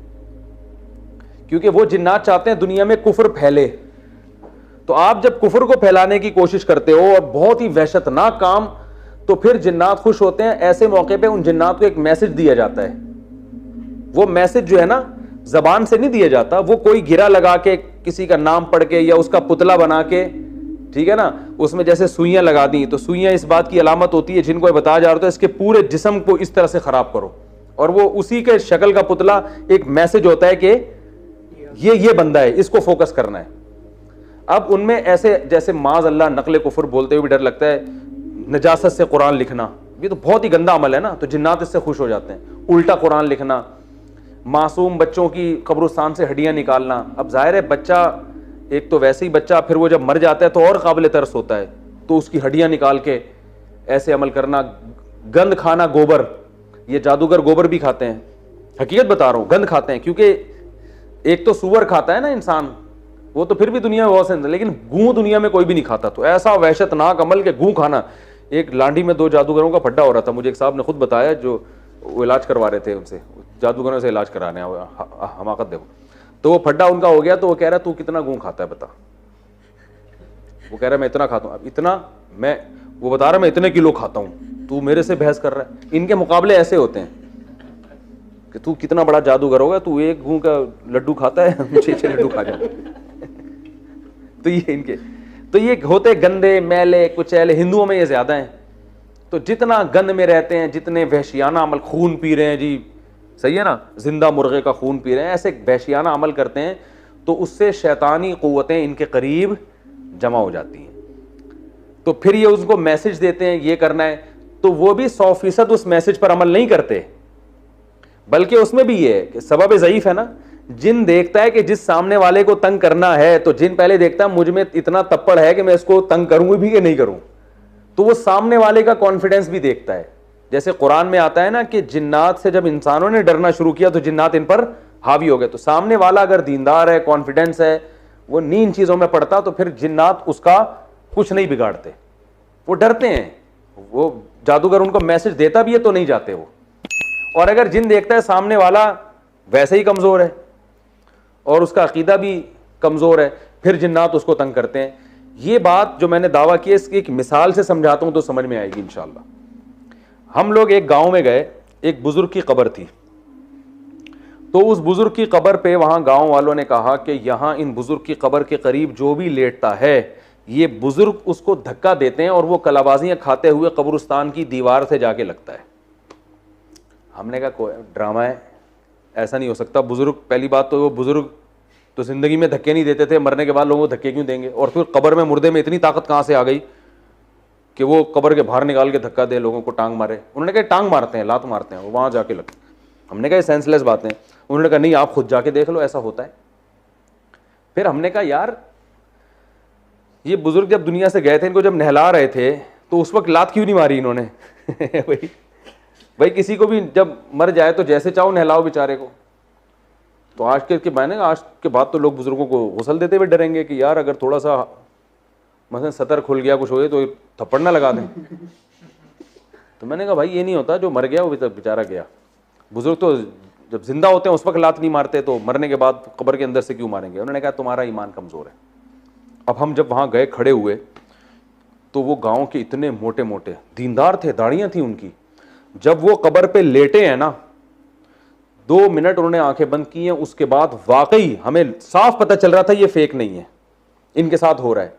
क्योंकि वो जिन्नात चाहते हैं दुनिया में कुफ्र फैले। तो आप जब कुफ्र को फैलाने की कोशिश करते हो और बहुत ही वहशतनाक काम, तो फिर जिन्नात खुश होते हैं। ऐसे मौके पे उन जिन्नात को एक मैसेज दिया जाता है। वो मैसेज जो है ना, जबान से नहीं दिया जाता, वो कोई गिरा लगा के, किसी का नाम पढ़ के, या उसका पुतला बना के, ठीक है ना, उसमें जैसे सुइयां लगा दी। तो सुइयां इस बात की अलामत होती है, जिनको बताया जा रहा था इसके पूरे जिस्म को इस तरह से खराब करो, और वो उसी के शक्ल का पुतला एक मैसेज होता है कि ये बंदा है, इसको फोकस करना है। अब उनमें ऐसे, जैसे माज अल्लाह नकल कुफर बोलते हुए भी डर लगता है, नजासत से कुरान लिखना, ये तो बहुत ही गंदा अमल है ना, तो जिन्नात इससे खुश हो जाते हैं। उल्टा कुरान लिखना, मासूम बच्चों की कब्रिस्तान से हड्डियां निकालना। अब जाहिर है बच्चा, एक तो वैसे ही बच्चा, फिर वो जब मर जाता है तो और काबिल तरस होता है, तो उसकी हड्डियां निकाल के ऐसे अमल करना। गंद खाना, गोबर, ये जादूगर गोबर भी खाते हैं, हकीकत बता रहा हूँ, गंद खाते हैं। क्योंकि एक तो सूअर खाता है ना इंसान, वो तो फिर भी दुनिया में बहुत से, लेकिन गूं दुनिया में कोई भी नहीं खाता। तो ऐसा वहशतनाक अमल के गूं खाना। एक लांडी में 2 जादूगरों का फड्डा हो रहा था, मुझे एक साहब ने खुद बताया, जो वो इलाज करवा रहे थे उनसे, जादूगरों से इलाज कराने, हमाकत देखो। तो वो फड्डा उनका हो गया, तो वो कह रहा तू कितना गूं खाता है बता। वो कह रहा मैं इतना खाता हूँ। अब इतना, वो बता रहा मैं इतने किलो खाता हूँ, तू मेरे से बहस कर रहा है। इनके मुकाबले ऐसे होते हैं कि तू कितना बड़ा जादूगर होगा, तू एक गूं का लड्डू खाता है, 6 लड्डू खा जाए। तो ये इनके, तो ये होते गंदे, मैले, कुचैले। हिंदुओं में ये ज्यादा हैं। तो जितना गंद में रहते हैं, जितने वहशियाना अमल, खून पी रहे हैं जी, सही है ना, जिंदा मुर्गे का खून पी रहे हैं, ऐसे वहशियाना अमल करते हैं, तो उससे शैतानी कुव्वतें इनके करीब जमा हो जाती हैं। तो फिर ये उसको मैसेज देते हैं ये करना है, तो वो भी 100% उस मैसेज पर अमल नहीं करते, बल्कि उसमें भी ये है कि सबब ज़ईफ है ना। जिन देखता है कि जिस सामने वाले को तंग करना है, तो जिन पहले देखता है मुझ में इतना तप्पड़ है कि मैं इसको तंग करूंगी भी कि नहीं करूं, तो वो सामने वाले का कॉन्फिडेंस भी देखता है। जैसे कुरान में आता है ना कि जिन्नात से जब इंसानों ने डरना शुरू किया तो जिन्नात इन पर हावी हो गए। तो सामने वाला अगर दीनदार है, कॉन्फिडेंस है, वो नहीं इन चीजों में पड़ता, तो फिर जिन्नात उसका कुछ नहीं बिगाड़ते, वो डरते हैं। वो जादूगर उनको मैसेज देता भी है तो नहीं जाते वो। और अगर जिन देखता है सामने वाला वैसे ही कमजोर है और उसका अकीदा भी कमजोर है, फिर जिन्नात उसको तंग करते हैं। ये बात जो मैंने दावा किया, इसकी एक मिसाल से समझाता हूं तो समझ में आएगी इंशाअल्लाह। हम लोग एक गांव में गए, एक बुजुर्ग की कब्र थी। तो उस बुजुर्ग की कब्र पे वहां गांव वालों ने कहा कि यहां इन बुजुर्ग की कब्र के करीब जो भी लेटता है, ये बुजुर्ग उसको धक्का देते हैं और वो कलाबाजियां खाते हुए कब्रिस्तान की दीवार से जाके लगता है। हमने कहा कोई ड्रामा है, ऐसा नहीं हो सकता। बुजुर्ग, पहली बात तो वो बुजुर्ग तो जिंदगी में धक्के नहीं देते थे, मरने के बाद लोगों को धक्के क्यों देंगे? और फिर कब्र में, मुर्दे में इतनी ताकत कहाँ से आ गई कि वो कब्र के बाहर निकाल के धक्का दे, लोगों को टांग मारे? उन्होंने कहा टांग मारते हैं, लात मारते हैं, वो वहाँ जाके लग। हमने कहा ये सेंसलेस बातें। उन्होंने कहा नहीं, आप खुद जाके देख लो, ऐसा होता है। फिर हमने कहा यार, ये बुजुर्ग जब दुनिया से गए थे, इनको जब नहला रहे थे तो उस वक्त लात क्यों नहीं मारी इन्होंने? भाई भाई किसी को भी जब मर जाए तो जैसे चाहो नहलाओ बेचारे को। तो आज के बाद तो लोग बुजुर्गों को गुस्ल देते हुए डरेंगे कि यार अगर थोड़ा सा मतलब सतर खुल गया कुछ हो गया तो थप्पड़ ना लगा दें। तो मैंने कहा भाई ये नहीं होता, जो मर गया वो बेचारा गया। बुजुर्ग तो जब जिंदा होते हैं उस वक्त लात नहीं मारते, तो मरने के बाद कब्र के अंदर से क्यों मारेंगे। उन्होंने कहा तुम्हारा ईमान कमज़ोर है। अब हम जब वहाँ गए खड़े हुए तो वो गांव के इतने मोटे मोटे दीनदार थे, दाढ़ियाँ थी उनकी। जब वो कब्र पे लेटे हैं ना, 2 मिनट उन्होंने आंखें बंद की हैं, उसके बाद वाकई हमें साफ पता चल रहा था ये फेक नहीं है, इनके साथ हो रहा है।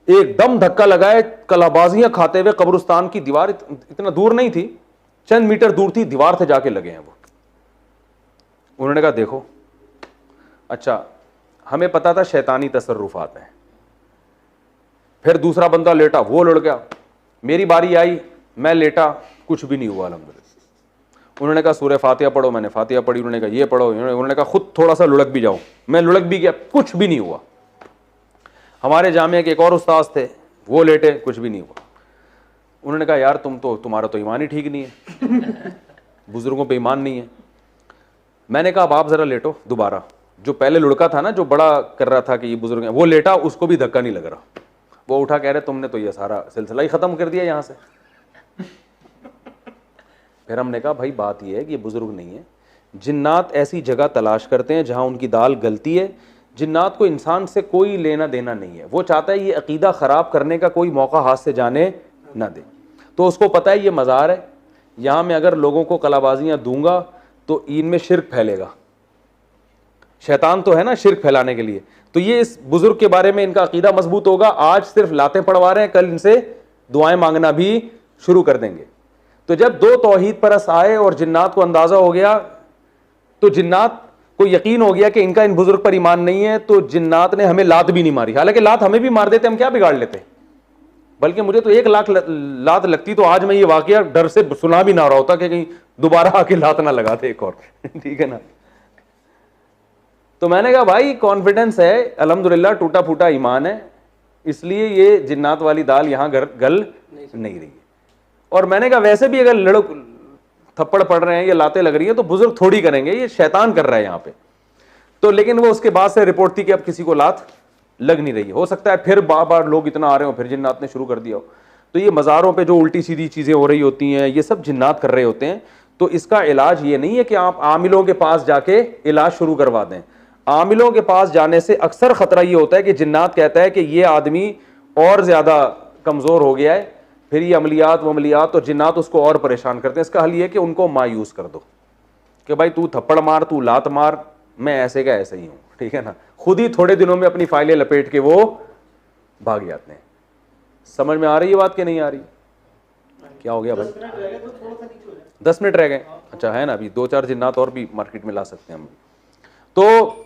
एकदम धक्का लगाए, कलाबाजियां खाते हुए कब्रिस्तान की दीवार इतना दूर नहीं थी, चंद मीटर दूर थी, दीवार से जाके लगे हैं वो। उन्होंने कहा देखो, अच्छा हमें पता था शैतानी तसर्रुफात हैं। फिर दूसरा बंदा लेटा, वो लड़ गया, मेरी बारी आई, मैं लेटा, कुछ भी नहीं हुआ अल्हम्दुलिल्लाह। उन्होंने कहा सूरह फातिहा पढ़ो, मैंने फातिहा पढ़ी। उन्होंने कहा ये पढ़ो, उन्होंने कहा खुद थोड़ा सा लुढ़क भी जाओ, मैं लुढ़क भी गया, कुछ भी नहीं हुआ। हमारे जामिया के एक और उस्ताद थे, वो लेटे, कुछ भी नहीं हुआ। उन्होंने कहा यार तुम्हारा तो ईमान ही ठीक नहीं है, बुजुर्गों पे ईमान नहीं है। मैंने कहा अब आप जरा लेटो दोबारा। जो पहले लुढ़का था ना, जो बड़ा कर रहा था कि ये बुजुर्ग है, वो लेटा, उसको भी धक्का नहीं लग रहा। वो उठा, कह रहे तुमने तो ये सारा सिलसिला ही खत्म कर दिया यहाँ से। फिर हमने कहा भाई बात ये है कि ये बुजुर्ग नहीं है, जिन्नात ऐसी जगह तलाश करते हैं जहाँ उनकी दाल गलती है। जिन्नात को इंसान से कोई लेना देना नहीं है, वो चाहता है ये अकीदा ख़राब करने का कोई मौका हाथ से जाने ना दे। तो उसको पता है ये मज़ार है, यहाँ मैं अगर लोगों को कलाबाजियाँ दूंगा तो इनमें शिर्क फैलेगा। शैतान तो है ना शिर्क फैलाने के लिए। तो ये इस बुजुर्ग के बारे में इनका अकीदा मजबूत होगा। आज सिर्फ लातें पढ़वा रहे हैं, कल इनसे दुआएं मांगना भी शुरू कर देंगे। तो जब 2 तौहीद परस आए और जिन्नात को अंदाजा हो गया, तो जिन्नात को यकीन हो गया कि इनका इन बुजुर्ग पर ईमान नहीं है, तो जिन्नात ने हमें लात भी नहीं मारी। हालांकि लात हमें भी मार देते, हम क्या बिगाड़ लेते, बल्कि मुझे तो 1 लाख लात लगती तो आज मैं ये वाकया डर से सुना भी ना रहा होता कि कहीं दोबारा आके लात ना लगा दे एक और। ठीक है ना। तो मैंने कहा भाई कॉन्फिडेंस है अल्हम्दुलिल्लाह, टूटा फूटा ईमान है, इसलिए ये जिन्नात वाली दाल यहां गल नहीं रही है। और मैंने कहा वैसे भी अगर थप्पड़ पड़ रहे हैं या लातें लग रही है तो बुजुर्ग थोड़ी करेंगे, ये शैतान कर रहा है यहाँ पे। तो लेकिन वो उसके बाद से रिपोर्ट थी कि अब किसी को लात लग नहीं रही। हो सकता है फिर बार बार लोग इतना आ रहे हो, फिर जिन्नात ने शुरू कर दिया हो। तो ये मज़ारों पे जो उल्टी सीधी चीज़ें हो रही होती हैं, ये सब जिन्नात कर रहे होते हैं। तो इसका इलाज ये नहीं है कि आप आमिलों के पास जाके इलाज शुरू करवा दें। आमिलों के पास जाने से अक्सर ख़तरा ये होता है कि जिन्नात कहता है कि ये आदमी और ज़्यादा कमज़ोर हो गया है, फिर ये अमलियात वमलियात, तो जिन्नात उसको और परेशान करते हैं। इसका हल ये है कि उनको मायूस कर दो कि भाई तू थप्पड़ मार, तू लात मार, मैं ऐसे का ऐसे ही हूँ। ठीक है ना। खुद ही थोड़े दिनों में अपनी फाइलें लपेट के वो भाग जाते हैं। समझ में आ रही है बात कि नहीं आ रही? क्या हो गया भाई? 10 मिनट रह गए। अच्छा है ना, अभी 2-4 जिन्नात और भी मार्केट में ला सकते हैं हम। तो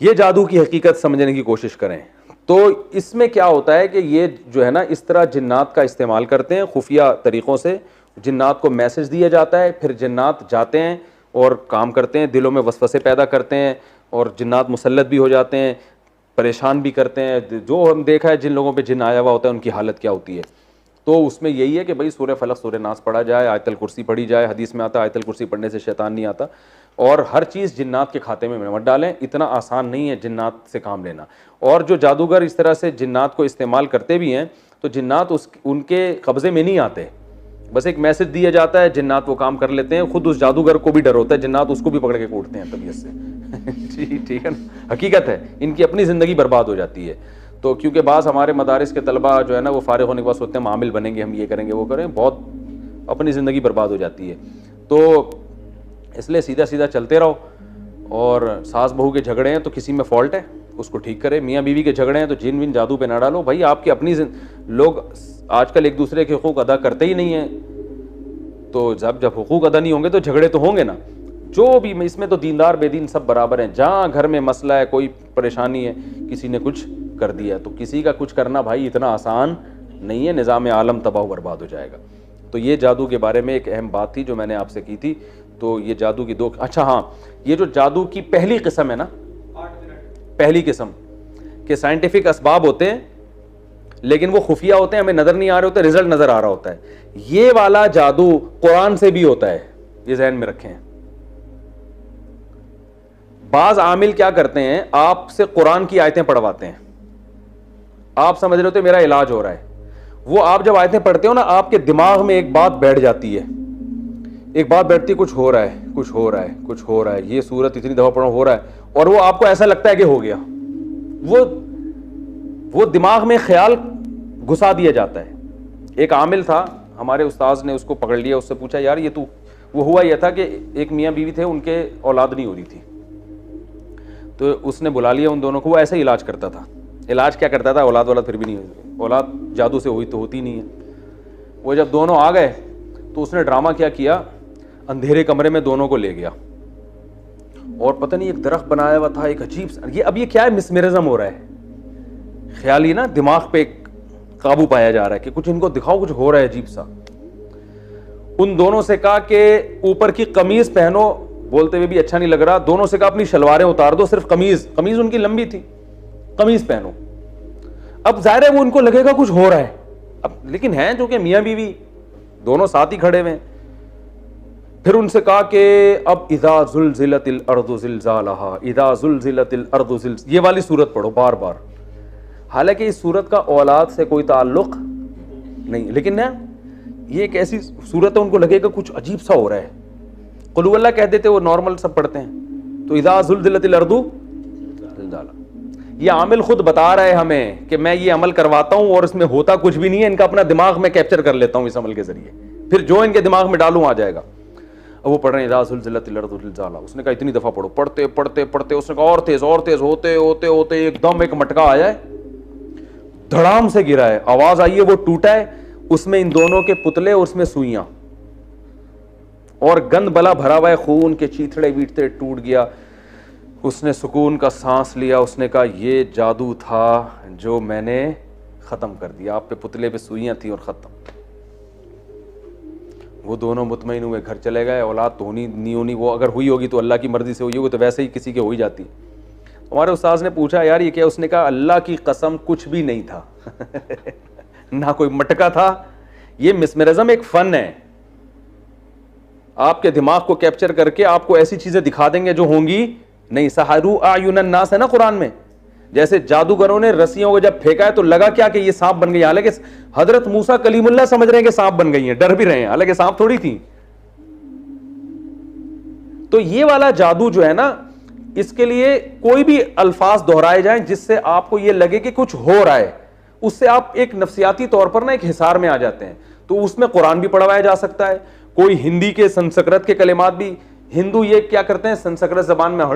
ये जादू की हकीकत समझने की कोशिश करें। तो इसमें क्या होता है कि ये जो है ना, इस तरह जिन्नात का इस्तेमाल करते हैं खुफिया तरीक़ों से। जिन्नात को मैसेज दिया जाता है, फिर जिन्नात जाते हैं और काम करते हैं, दिलों में वसवसे पैदा करते हैं, और जिन्नात मुसल्लत भी हो जाते हैं, परेशान भी करते हैं। जो हम देखा है जिन लोगों पे जिन आया हुआ होता है उनकी हालत क्या होती है। तो उसमें यही है कि भाई सूरह फलक सूरह नास पढ़ा जाए, आयतल कुर्सी पढ़ी जाए। हदीस में आता है आयतल कुर्सी पढ़ने से शैतान नहीं आता। और हर चीज़ जिन्नात के खाते में मत डालें, इतना आसान नहीं है जिन्नात से काम लेना। और जो जादूगर इस तरह से जिन्नात को इस्तेमाल करते भी हैं, तो जिन्नात उनके कब्ज़े में नहीं आते। बस एक मैसेज दिया जाता है, जिन्नात वो काम कर लेते हैं। खुद उस जादूगर को भी डर होता है, जिन्नात उसको भी पकड़ के कूटते हैं तबीयत से। ठीक है ना, हकीकत है। इनकी अपनी ज़िंदगी बर्बाद हो जाती है। तो क्योंकि बाज़ हमारे मदारिस के तलबा जो है ना, वो फारिग होने के बाद सोचते हैं मामिल बनेंगे, हम ये करेंगे वो करें, बहुत अपनी ज़िंदगी बर्बाद हो जाती है। तो इसलिए सीधा सीधा चलते रहो। और सास बहू के झगड़े हैं तो किसी में फॉल्ट है, उसको ठीक करें। मियाँ बीवी के झगड़े हैं तो जिन विन जादू पे ना डालो। भाई आपकी अपनी लोग आजकल एक दूसरे के हुकूक अदा करते ही नहीं हैं, तो जब हुकूक अदा नहीं होंगे तो झगड़े तो होंगे ना। जो भी, इसमें तो दीनदार बेदीन सब बराबर हैं। जहाँ घर में मसला है, कोई परेशानी है, किसी ने कुछ कर दिया, तो किसी का कुछ करना भाई इतना आसान नहीं है, निज़ाम आलम तबाह बर्बाद हो जाएगा। तो ये जादू के बारे में एक अहम बात थी जो मैंने आपसे की थी। तो ये जादू की 2, अच्छा हाँ, ये जो जादू की पहली किस्म है ना, पहली किस्म के साइंटिफिक असबाब होते हैं, लेकिन वो खुफिया होते हैं, हमें नजर नहीं आ रहे होते, रिजल्ट नजर आ रहा होता है। ये वाला जादू कुरान से भी होता है, ये ज़हन में रखें। बाज आमिल क्या करते हैं, आपसे कुरान की आयतें पढ़वाते हैं, आप समझ रहे होते मेरा इलाज हो रहा है। वो आप जब आयतें पढ़ते हो ना, आपके दिमाग में एक बात बैठ जाती है, एक बात बैठती है, कुछ हो रहा है, कुछ हो रहा है, कुछ हो रहा है, ये सूरत इतनी दफा पढ़ो हो रहा है, और वो आपको ऐसा लगता है कि हो गया। वो दिमाग में ख्याल घुसा दिया जाता है। एक आमिल था, हमारे उस्ताद ने उसको पकड़ लिया, उससे पूछा यार ये तू, वो हुआ यह था कि एक मियाँ बीवी थे, उनके औलाद नहीं हो रही थी, तो उसने बुला लिया उन दोनों को। वो ऐसा ही इलाज करता था। इलाज क्या करता था, औलाद वाला फिर भी नहीं हुई, औलाद जादू से हुई तो होती नहीं है। वो जब दोनों आ गए तो उसने ड्रामा क्या किया, अंधेरे कमरे में दोनों को ले गया, और पता नहीं एक दरख्त बनाया हुआ था, एक अजीब सा, ये अब ये क्या है, मिसमेरिज्म हो रहा है, ख्याली ना दिमाग पे काबू पाया जा रहा है कि कुछ इनको दिखाओ, कुछ हो रहा है अजीब सा। उन दोनों से कहा कि ऊपर की कमीज पहनो, बोलते हुए भी अच्छा नहीं लग रहा। दोनों से कहा अपनी शलवारें उतार दो, सिर्फ कमीज उनकी लंबी थी, कमीज पहनो। अब जाहिर है वो उनको लगेगा कुछ हो रहा है, अब लेकिन हैं जो कि मियां बीवी दोनों साथ ही खड़े हुए। फिर उनसे कहा कि अब इज़ा ज़ुलज़िलतिल अर्दु ज़िलज़ालहा, इज़ा ज़ुलज़िलतिल अर्दु ज़िलज़ालहा, ये वाली सूरत पढ़ो बार बार। हालांकि इस सूरत का औलाद से कोई ताल्लुक नहीं, लेकिन ना ये एक ऐसी सूरत है, उनको लगेगा कुछ अजीब सा हो रहा है। कुल हुवल्लाह कह देते, वो नॉर्मल सब पढ़ते हैं। तो इज़ा ज़ुलज़िलतिल अर्दु ज़िलज़ालहा, ये आमिल खुद बता रहा है हमें कि मैं ये अमल करवाता हूं और इसमें होता कुछ भी नहीं है, इनका अपना दिमाग में कैप्चर कर लेता हूं इस अमल के जरिए, फिर जो इनके दिमाग में डालूं आ जाएगा। अब वो पढ़ रहे हैं इज़ा ज़ुलज़िलतिल अर्दु ज़िलज़ालहा। उसने कहा इतनी दफा पढ़ो, पढ़ते पढ़ते पढ़ते उसने कहा और तेज होते होते होते एकदम एक मटका आया है, धड़ाम से गिरा है, आवाज आई है, वो टूटा है, उसमें इन दोनों के पुतले और उसमें सुइयां और गंद बला भरा हुआ है, खून के चीथड़े वीटते टूट गया। उसने सुकून का सांस लिया, उसने कहा ये जादू था जो मैंने खत्म कर दिया, आप पे पुतले पे सुइयां थी और खत्म। वो दोनों मुतमईन हुए, घर चले गए। औलाद तो होनी नहीं होनी, वो अगर हुई होगी तो अल्लाह की मर्जी से हुई होगी, तो वैसे ही किसी के हो ही जाती। हमारे उस्ताद ने पूछा यार ये क्या, उसने कहा अल्लाह की कसम कुछ भी नहीं था ना कोई मटका था, ये मिसमेरिज्म एक फन है, आपके दिमाग को कैप्चर करके आपको ऐसी चीजें दिखा देंगे जो होंगी नहीं। सहारू आयुनन नास है ना कुरान में, जैसे जादूगरों ने रस्सियों को जब फेंका है तो लगा क्या कि ये सांप बन गई, हालांकि हजरत मूसा कलीमुल्लाह समझ रहे हैं कि सांप बन गई हैं, डर भी रहे हैं, हालांकि सांप थोड़ी थी। तो ये वाला जादू जो है ना, इसके लिए कोई भी अल्फाज दोहराए जाएं जिससे आपको ये लगे कि कुछ हो रहा है, उससे आप एक नफ्सियाती तौर पर ना एक हिसार में आ जाते हैं। तो उसमें कुरान भी पढ़वाया जा सकता है, कोई हिंदी के संस्कृत के कलिमात भी, हिंदू ये क्या करते हैं संस्कृत जबान में वो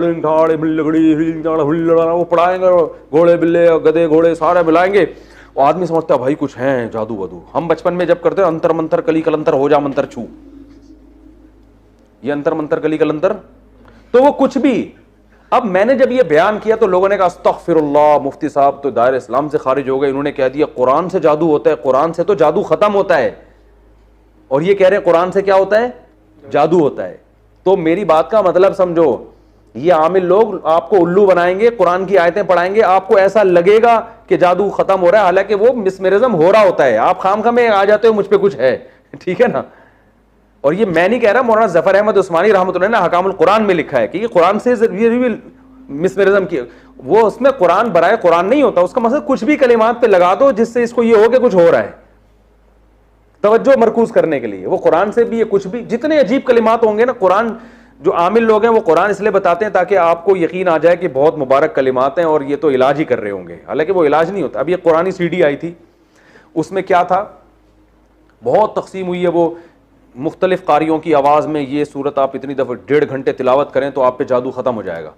पढ़ाएंगे, घोड़े बिल्ले गधे घोड़े सारे मिलाएंगे, और आदमी समझता है भाई कुछ है जादू वादू। हम बचपन में जब करते हैं अंतर मंतर कली कलंतर हो जा मंतर छू, ये अंतर मंतर कली कलंतर, तो वो कुछ भी। अब मैंने जब ये बयान किया तो लोगों ने कहा अस्तगफिरुल्लाह, मुफ्ती साहब तो दायरे इस्लाम से खारिज हो गए, इन्होंने कह दिया कुरान से जादू होता है, कुरान से तो जादू खत्म होता है, और ये कह रहे हैं कुरान से क्या होता है, जादू होता है। तो मेरी बात का मतलब समझो, ये आमिल लोग आपको उल्लू बनाएंगे, कुरान की आयतें पढ़ाएंगे, आपको ऐसा लगेगा कि जादू खत्म हो रहा है, हालांकि वो मिसमेरिज्म हो रहा होता है। आप खामखा में आ जाते हो मुझ पे कुछ है, ठीक है ना। और ये मैं नहीं कह रहा, मौलाना जफर अहमद उस्मानी रहमतुल्लाह ने हकामुल कुरान में लिखा है कि ये कुरान से मिसमेरिज्म की, वो उसमें कुरान बराए कुरान नहीं होता, उसका मतलब कुछ भी कलिमात पे लगा दो जिससे इसको ये हो कि कुछ हो रहा है, तवज्जो मरकूज करने के लिए। वो कुरान से भी ये कुछ भी, जितने अजीब कलिमात होंगे ना, कुरान जो आमिल लोग हैं वो कुरान इसलिए बताते हैं ताकि आपको यकीन आ जाए कि बहुत मुबारक कलिमात हैं और ये तो इलाज ही कर रहे होंगे, हालांकि वो इलाज नहीं होता। अब ये कुरानी सीडी आई थी, उसमें क्या था, बहुत तकसीम हुई है, वो मुख्तलिफ कारियों की आवाज़ में ये सूरत आप इतनी दफ़ा 1.5 घंटे तिलावत करें तो आप पे जादू ख़त्म हो जाएगा।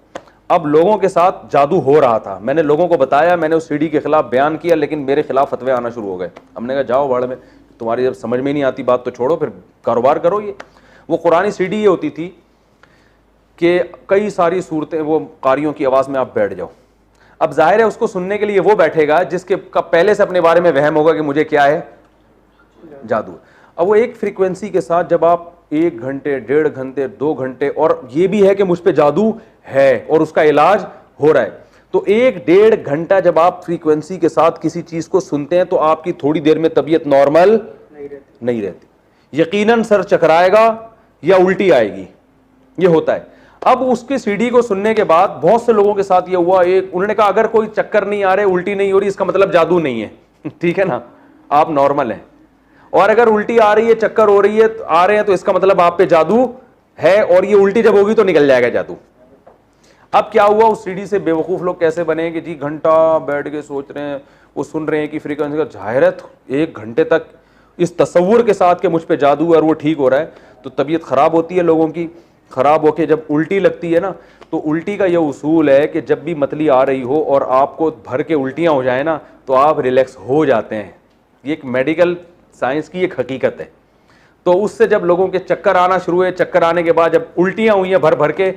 अब लोगों के साथ जादू हो रहा था, मैंने लोगों को बताया, मैंने उस सीडी के खिलाफ बयान किया, लेकिन मेरे खिलाफ फतवे आना शुरू हो गए। हमने कहा जाओ बाड़ में, तुम्हारी जब समझ में नहीं आती बात तो छोड़ो, फिर कारोबार करो। ये वो कुरानी सीडी ये होती थी कि कई सारी सूरतें वो कारियों की आवाज़ में आप बैठ जाओ। अब जाहिर है उसको सुनने के लिए वो बैठेगा जिसके का पहले से अपने बारे में वहम होगा कि मुझे क्या है, जादू। अब वो एक फ्रीक्वेंसी के साथ जब आप 1 घंटे 1.5 घंटे 2 घंटे, और ये भी है कि मुझ पे जादू है और उसका इलाज हो रहा है, तो 1-1.5 घंटा जब आप फ्रीक्वेंसी के साथ किसी चीज को सुनते हैं तो आपकी थोड़ी देर में तबीयत नॉर्मल नहीं रहती, यकीनन सर चकराएगा या उल्टी आएगी, ये होता है। अब उसके सीडी को सुनने के बाद बहुत से लोगों के साथ ये हुआ, एक उन्होंने कहा अगर कोई चक्कर नहीं आ रहे, उल्टी नहीं हो रही, इसका मतलब जादू नहीं है। ठीक है ना, आप नॉर्मल हैं। और अगर उल्टी आ रही है, चक्कर हो रही है, आ रहे हैं, तो इसका मतलब आप पे जादू है, और ये उल्टी जब होगी तो निकल जाएगा जादू। अब क्या हुआ, उस सीडी से बेवकूफ लोग कैसे बने कि जी घंटा बैठ के सोच रहे हैं, वो सुन रहे हैं कि फ्रीक्वेंसी का, जाहिर है 1 घंटे तक इस तस्वुर के साथ कि मुझ पे जादू है और वो ठीक हो रहा है, तो तबीयत खराब होती है लोगों की। खराब होके जब उल्टी लगती है ना, तो उल्टी का ये उसूल है कि जब भी मतली आ रही हो और आपको भर के उल्टियां हो जाए ना, तो आप रिलैक्स हो जाते हैं। ये एक मेडिकल साइंस की एक हकीकत है। तो उससे जब लोगों के चक्कर आना शुरू हुए, चक्कर आने के बाद जब उल्टियां हुई हैं, भर भर के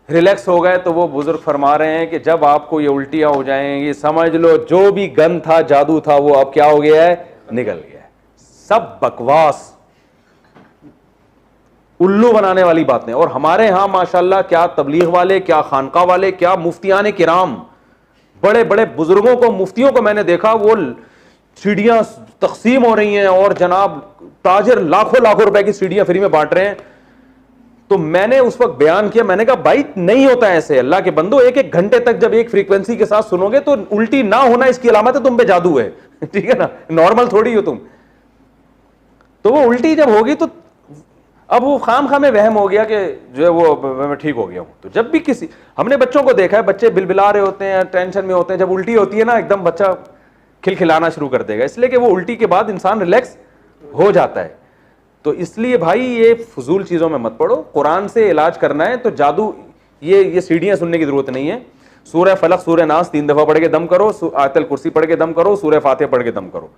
रिलैक्स हो गए, तो वो बुजुर्ग फरमा रहे हैं कि जब आपको ये उल्टियां हो जाएं, ये समझ लो जो भी गन था, जादू था, वो अब क्या हो गया है, निकल गया है। सब बकवास, उल्लू बनाने वाली बातें। और हमारे यहां माशाल्लाह क्या तबलीग वाले, क्या खानका वाले, क्या मुफ्तियान किराम, बड़े बड़े बुजुर्गों को, मुफ्तियों को मैंने देखा, वो सीढ़ियां तकसीम हो रही हैं और जनाब ताजिर लाखों लाखों रुपए की सीढ़ियां फ्री में बांट रहे हैं। तो मैंने उस वक्त बयान किया, मैंने कहा भाई नहीं होता ऐसे, अल्लाह के बंदो, 1-1 घंटे तक जब एक फ्रीक्वेंसी के साथ सुनोगे तो उल्टी ना होना इसकी अलामत है तुम पे जादू है। ठीक है ना, नॉर्मल थोड़ी हो तुम। तो वो उल्टी जब होगी तो अब वो खाम में वहम हो गया कि जो है वो मैं ठीक हो गया हूं। तो जब भी किसी, हमने बच्चों को देखा है, बच्चे बिलबिला रहे होते हैं, टेंशन में होते हैं, जब उल्टी होती है ना, एकदम बच्चा खिलखिलाना शुरू कर देगा, इसलिए कि वो उल्टी के बाद इंसान रिलैक्स हो जाता है। तो इसलिए भाई ये फजूल चीजों में मत पड़ो, कुरान से इलाज करना है तो जादू, ये सीढ़ियां सुनने की जरूरत नहीं है। सूरह फलक, सूरह नास 3 दफा पढ़ के दम करो, आयतल कुर्सी पढ़ के दम करो, सूरह फातिहा पढ़ के दम करो।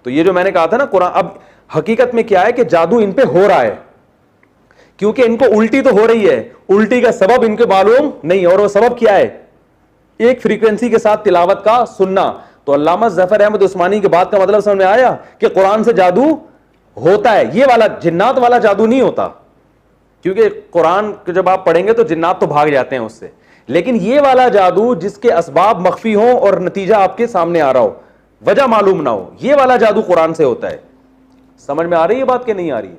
तो ये जो मैंने कहा था ना कुरान, अब हकीकत में क्या है कि जादू इन पे हो रहा है, क्योंकि इनको उल्टी तो हो रही है, उल्टी का सबब इनको मालूम नहीं, और वो सबब क्या है, एक फ्रीक्वेंसी के साथ तिलावत का सुनना। तो अल्लामा ज़फ़र अहमद उस्मानी की बात का मतलब समझ में आया कि कुरान से जादू होता है, ये वाला जिन्नात वाला जादू नहीं होता, क्योंकि कुरान जब आप पढ़ेंगे तो जिन्नात तो भाग जाते हैं उससे, लेकिन ये वाला जादू जिसके असबाब मख्फी हो और नतीजा आपके सामने आ रहा हो, वजह मालूम ना हो, ये वाला जादू कुरान से होता है। समझ में आ रही है बात कि नहीं आ रही है?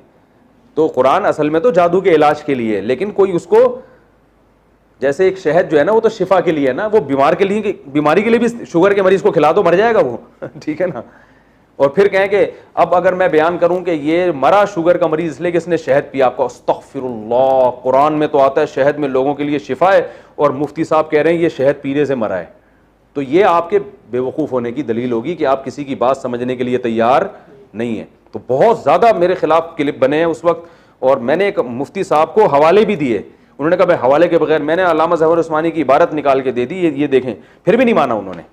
तो कुरान असल में तो जादू के इलाज के लिए है, लेकिन कोई उसको, जैसे एक शहद जो है ना, वो तो शिफा के लिए है ना, वो बीमार के लिए, बीमारी के लिए भी, शुगर के मरीज को खिला दो मर जाएगा वो। ठीक है ना। और फिर कहें कि अब अगर मैं बयान करूं कि ये मरा शुगर का मरीज इसलिए कि इसने शहद पिया, आपको अस्तगफिरुल्लाह, कुरान में तो आता है शहद में लोगों के लिए शिफा है, और मुफ्ती साहब कह रहे हैं ये शहद पीने से मरा है। तो ये आपके बेवकूफ़ होने की दलील होगी कि आप किसी की बात समझने के लिए तैयार नहीं है। तो बहुत ज़्यादा मेरे खिलाफ क्लिप बने हैं उस वक्त, और मैंने एक मुफ्ती साहब को हवाले भी दिए, उन्होंने कहा भाई हवाले के बगैर, मैंने अल्लामा ज़फ़र उस्मानी की इबारत निकाल के दे दी, ये देखें, फिर भी नहीं माना उन्होंने,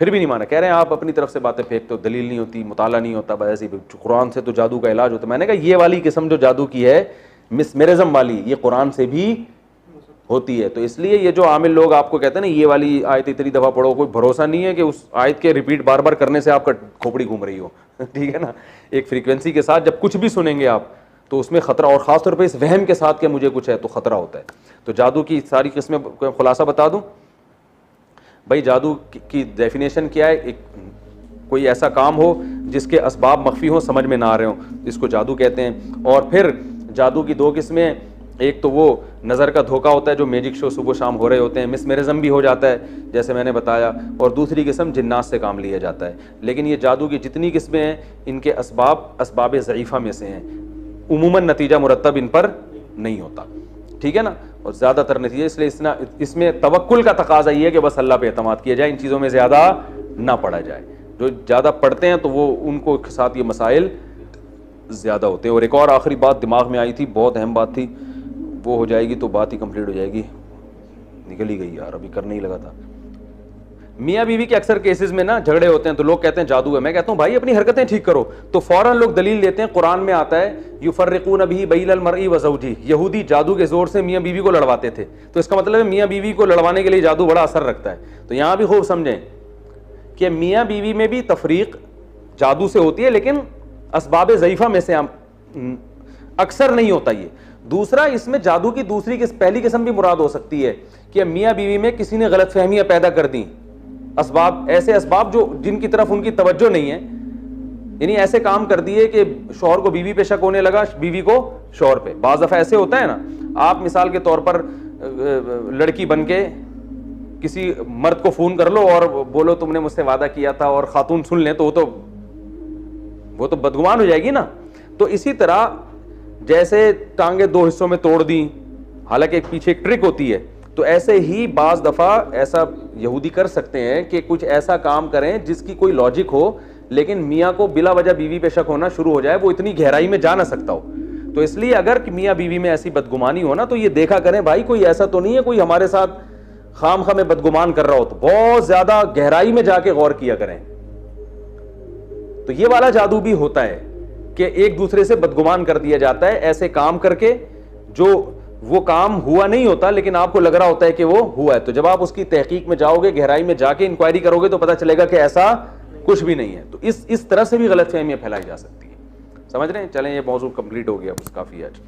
फिर भी नहीं माना। कह रहे हैं आप अपनी तरफ से बातें फेंकते हो, दलील नहीं होती, मुताला नहीं होता, बस ऐसी कुरान से तो जादू का इलाज होता है। मैंने कहा ये वाली किस्म जो जादू की है, मिसमेरिज्म वाली, ये कुरान से भी होती है। तो इसलिए ये जो आमिल लोग आपको कहते हैं ना ये वाली आयत इतनी दफ़ा पढ़ो, कोई भरोसा नहीं है कि उस आयत के रिपीट बार बार करने से आपका खोपड़ी घूम रही हो। ठीक है ना। एक फ्रीक्वेंसी के साथ जब कुछ भी सुनेंगे आप तो उसमें ख़तरा, और ख़ासतौर पर इस वहम के साथ कि मुझे कुछ है, तो ख़तरा होता है। तो जादू की सारी किस्में खुलासा बता दूँ भाई, जादू की डेफिनेशन क्या है, एक कोई ऐसा काम हो जिसके असबाब मख्फी हो, समझ में ना आ रहे हो, इसको जादू कहते हैं। और फिर जादू की 2 किस्में, एक तो वो नज़र का धोखा होता है जो मैजिक शो सुबह शाम हो रहे होते हैं, मिसमेरिज्म भी हो जाता है जैसे मैंने बताया, और दूसरी किस्म जिन्नात से काम लिया जाता है। लेकिन ये जादू की जितनी किस्में हैं, इनके असबाब ज़ईफ़ा में से हैं, उमूमन नतीजा मुरतब इन पर नहीं होता। ठीक है ना। और ज़्यादातर नतीजे, इसलिए इसमें तवक्कुल का तकाजा ये है कि बस अल्लाह पे एतमाद किया जाए, इन चीज़ों में ज़्यादा ना पड़ा जाए। जो ज़्यादा पढ़ते हैं तो वो उनको साथ ये मसाइल ज़्यादा होते हैं। और एक और आखिरी बात दिमाग में आई थी, बहुत अहम बात थी, वो हो जाएगी तो बात ही कंप्लीट हो जाएगी, निकल ही गई यार, अभी करने ही लगा था। मियाँ बीवी के अक्सर केसेस में ना झगड़े होते हैं तो लोग कहते हैं जादू है। मैं कहता हूँ भाई अपनी हरकतें ठीक करो, तो फौरन लोग दलील देते हैं, कुरान में आता है युफर्रिकून बिही बैनल मरई व ज़ौजी, यहूदी जादू के जोर से मियाँ बीवी को लड़वाते थे, तो इसका मतलब है मियाँ बीवी को लड़वाने के लिए जादू बड़ा असर रखता है। तो यहाँ भी खूब समझें कि मियाँ बीवी में भी तफरीक जादू से होती है, लेकिन असबाब ज़ईफ़ा में से अक्सर नहीं होता ये। दूसरा, इसमें जादू की पहली किस्म भी मुराद हो सकती है कि मियाँ बीवी में किसी ने गलतफहमियां पैदा कर दी, असबाब, ऐसे असबाब जो जिनकी तरफ उनकी तवज्जो नहीं है, यानी ऐसे काम कर दिए कि शौहर को बीवी पे शक होने लगा, बीवी को शौहर पे। बाज़ दफ़ा ऐसे होता है ना, आप मिसाल के तौर पर लड़की बन के किसी मर्द को फ़ोन कर लो और बोलो तुमने मुझसे वादा किया था, और खातून सुन लें तो वो तो बदगुमान हो जाएगी ना। तो इसी तरह जैसे टांगे दो हिस्सों में तोड़ दी, हालांकि पीछे एक ट्रिक होती है, तो ऐसे ही बाज़ दफ़ा ऐसा यहूदी कर सकते हैं कि कुछ ऐसा काम करें जिसकी कोई लॉजिक हो, लेकिन मियाँ को बिला वजह बीवी पे शक होना शुरू हो जाए, वो इतनी गहराई में जा ना सकता हो। तो इसलिए अगर मियाँ बीवी में ऐसी बदगुमानी हो ना, तो ये देखा करें भाई कोई ऐसा तो नहीं है कोई हमारे साथ खामखा में बदगुमान कर रहा हो, तो बहुत ज्यादा गहराई में जाके गौर किया करें। तो ये वाला जादू भी होता है कि एक दूसरे से बदगुमान कर दिया जाता है ऐसे काम करके जो वो काम हुआ नहीं होता, लेकिन आपको लग रहा होता है कि वो हुआ है। तो जब आप उसकी तहकीक में जाओगे, गहराई में जाके इंक्वायरी करोगे, तो पता चलेगा कि ऐसा कुछ भी नहीं है। तो इस तरह से भी गलतफहमियां फैलाई जा सकती है। समझ रहे हैं? चलें, ये मौजूद कंप्लीट हो गया, बस काफी है आज।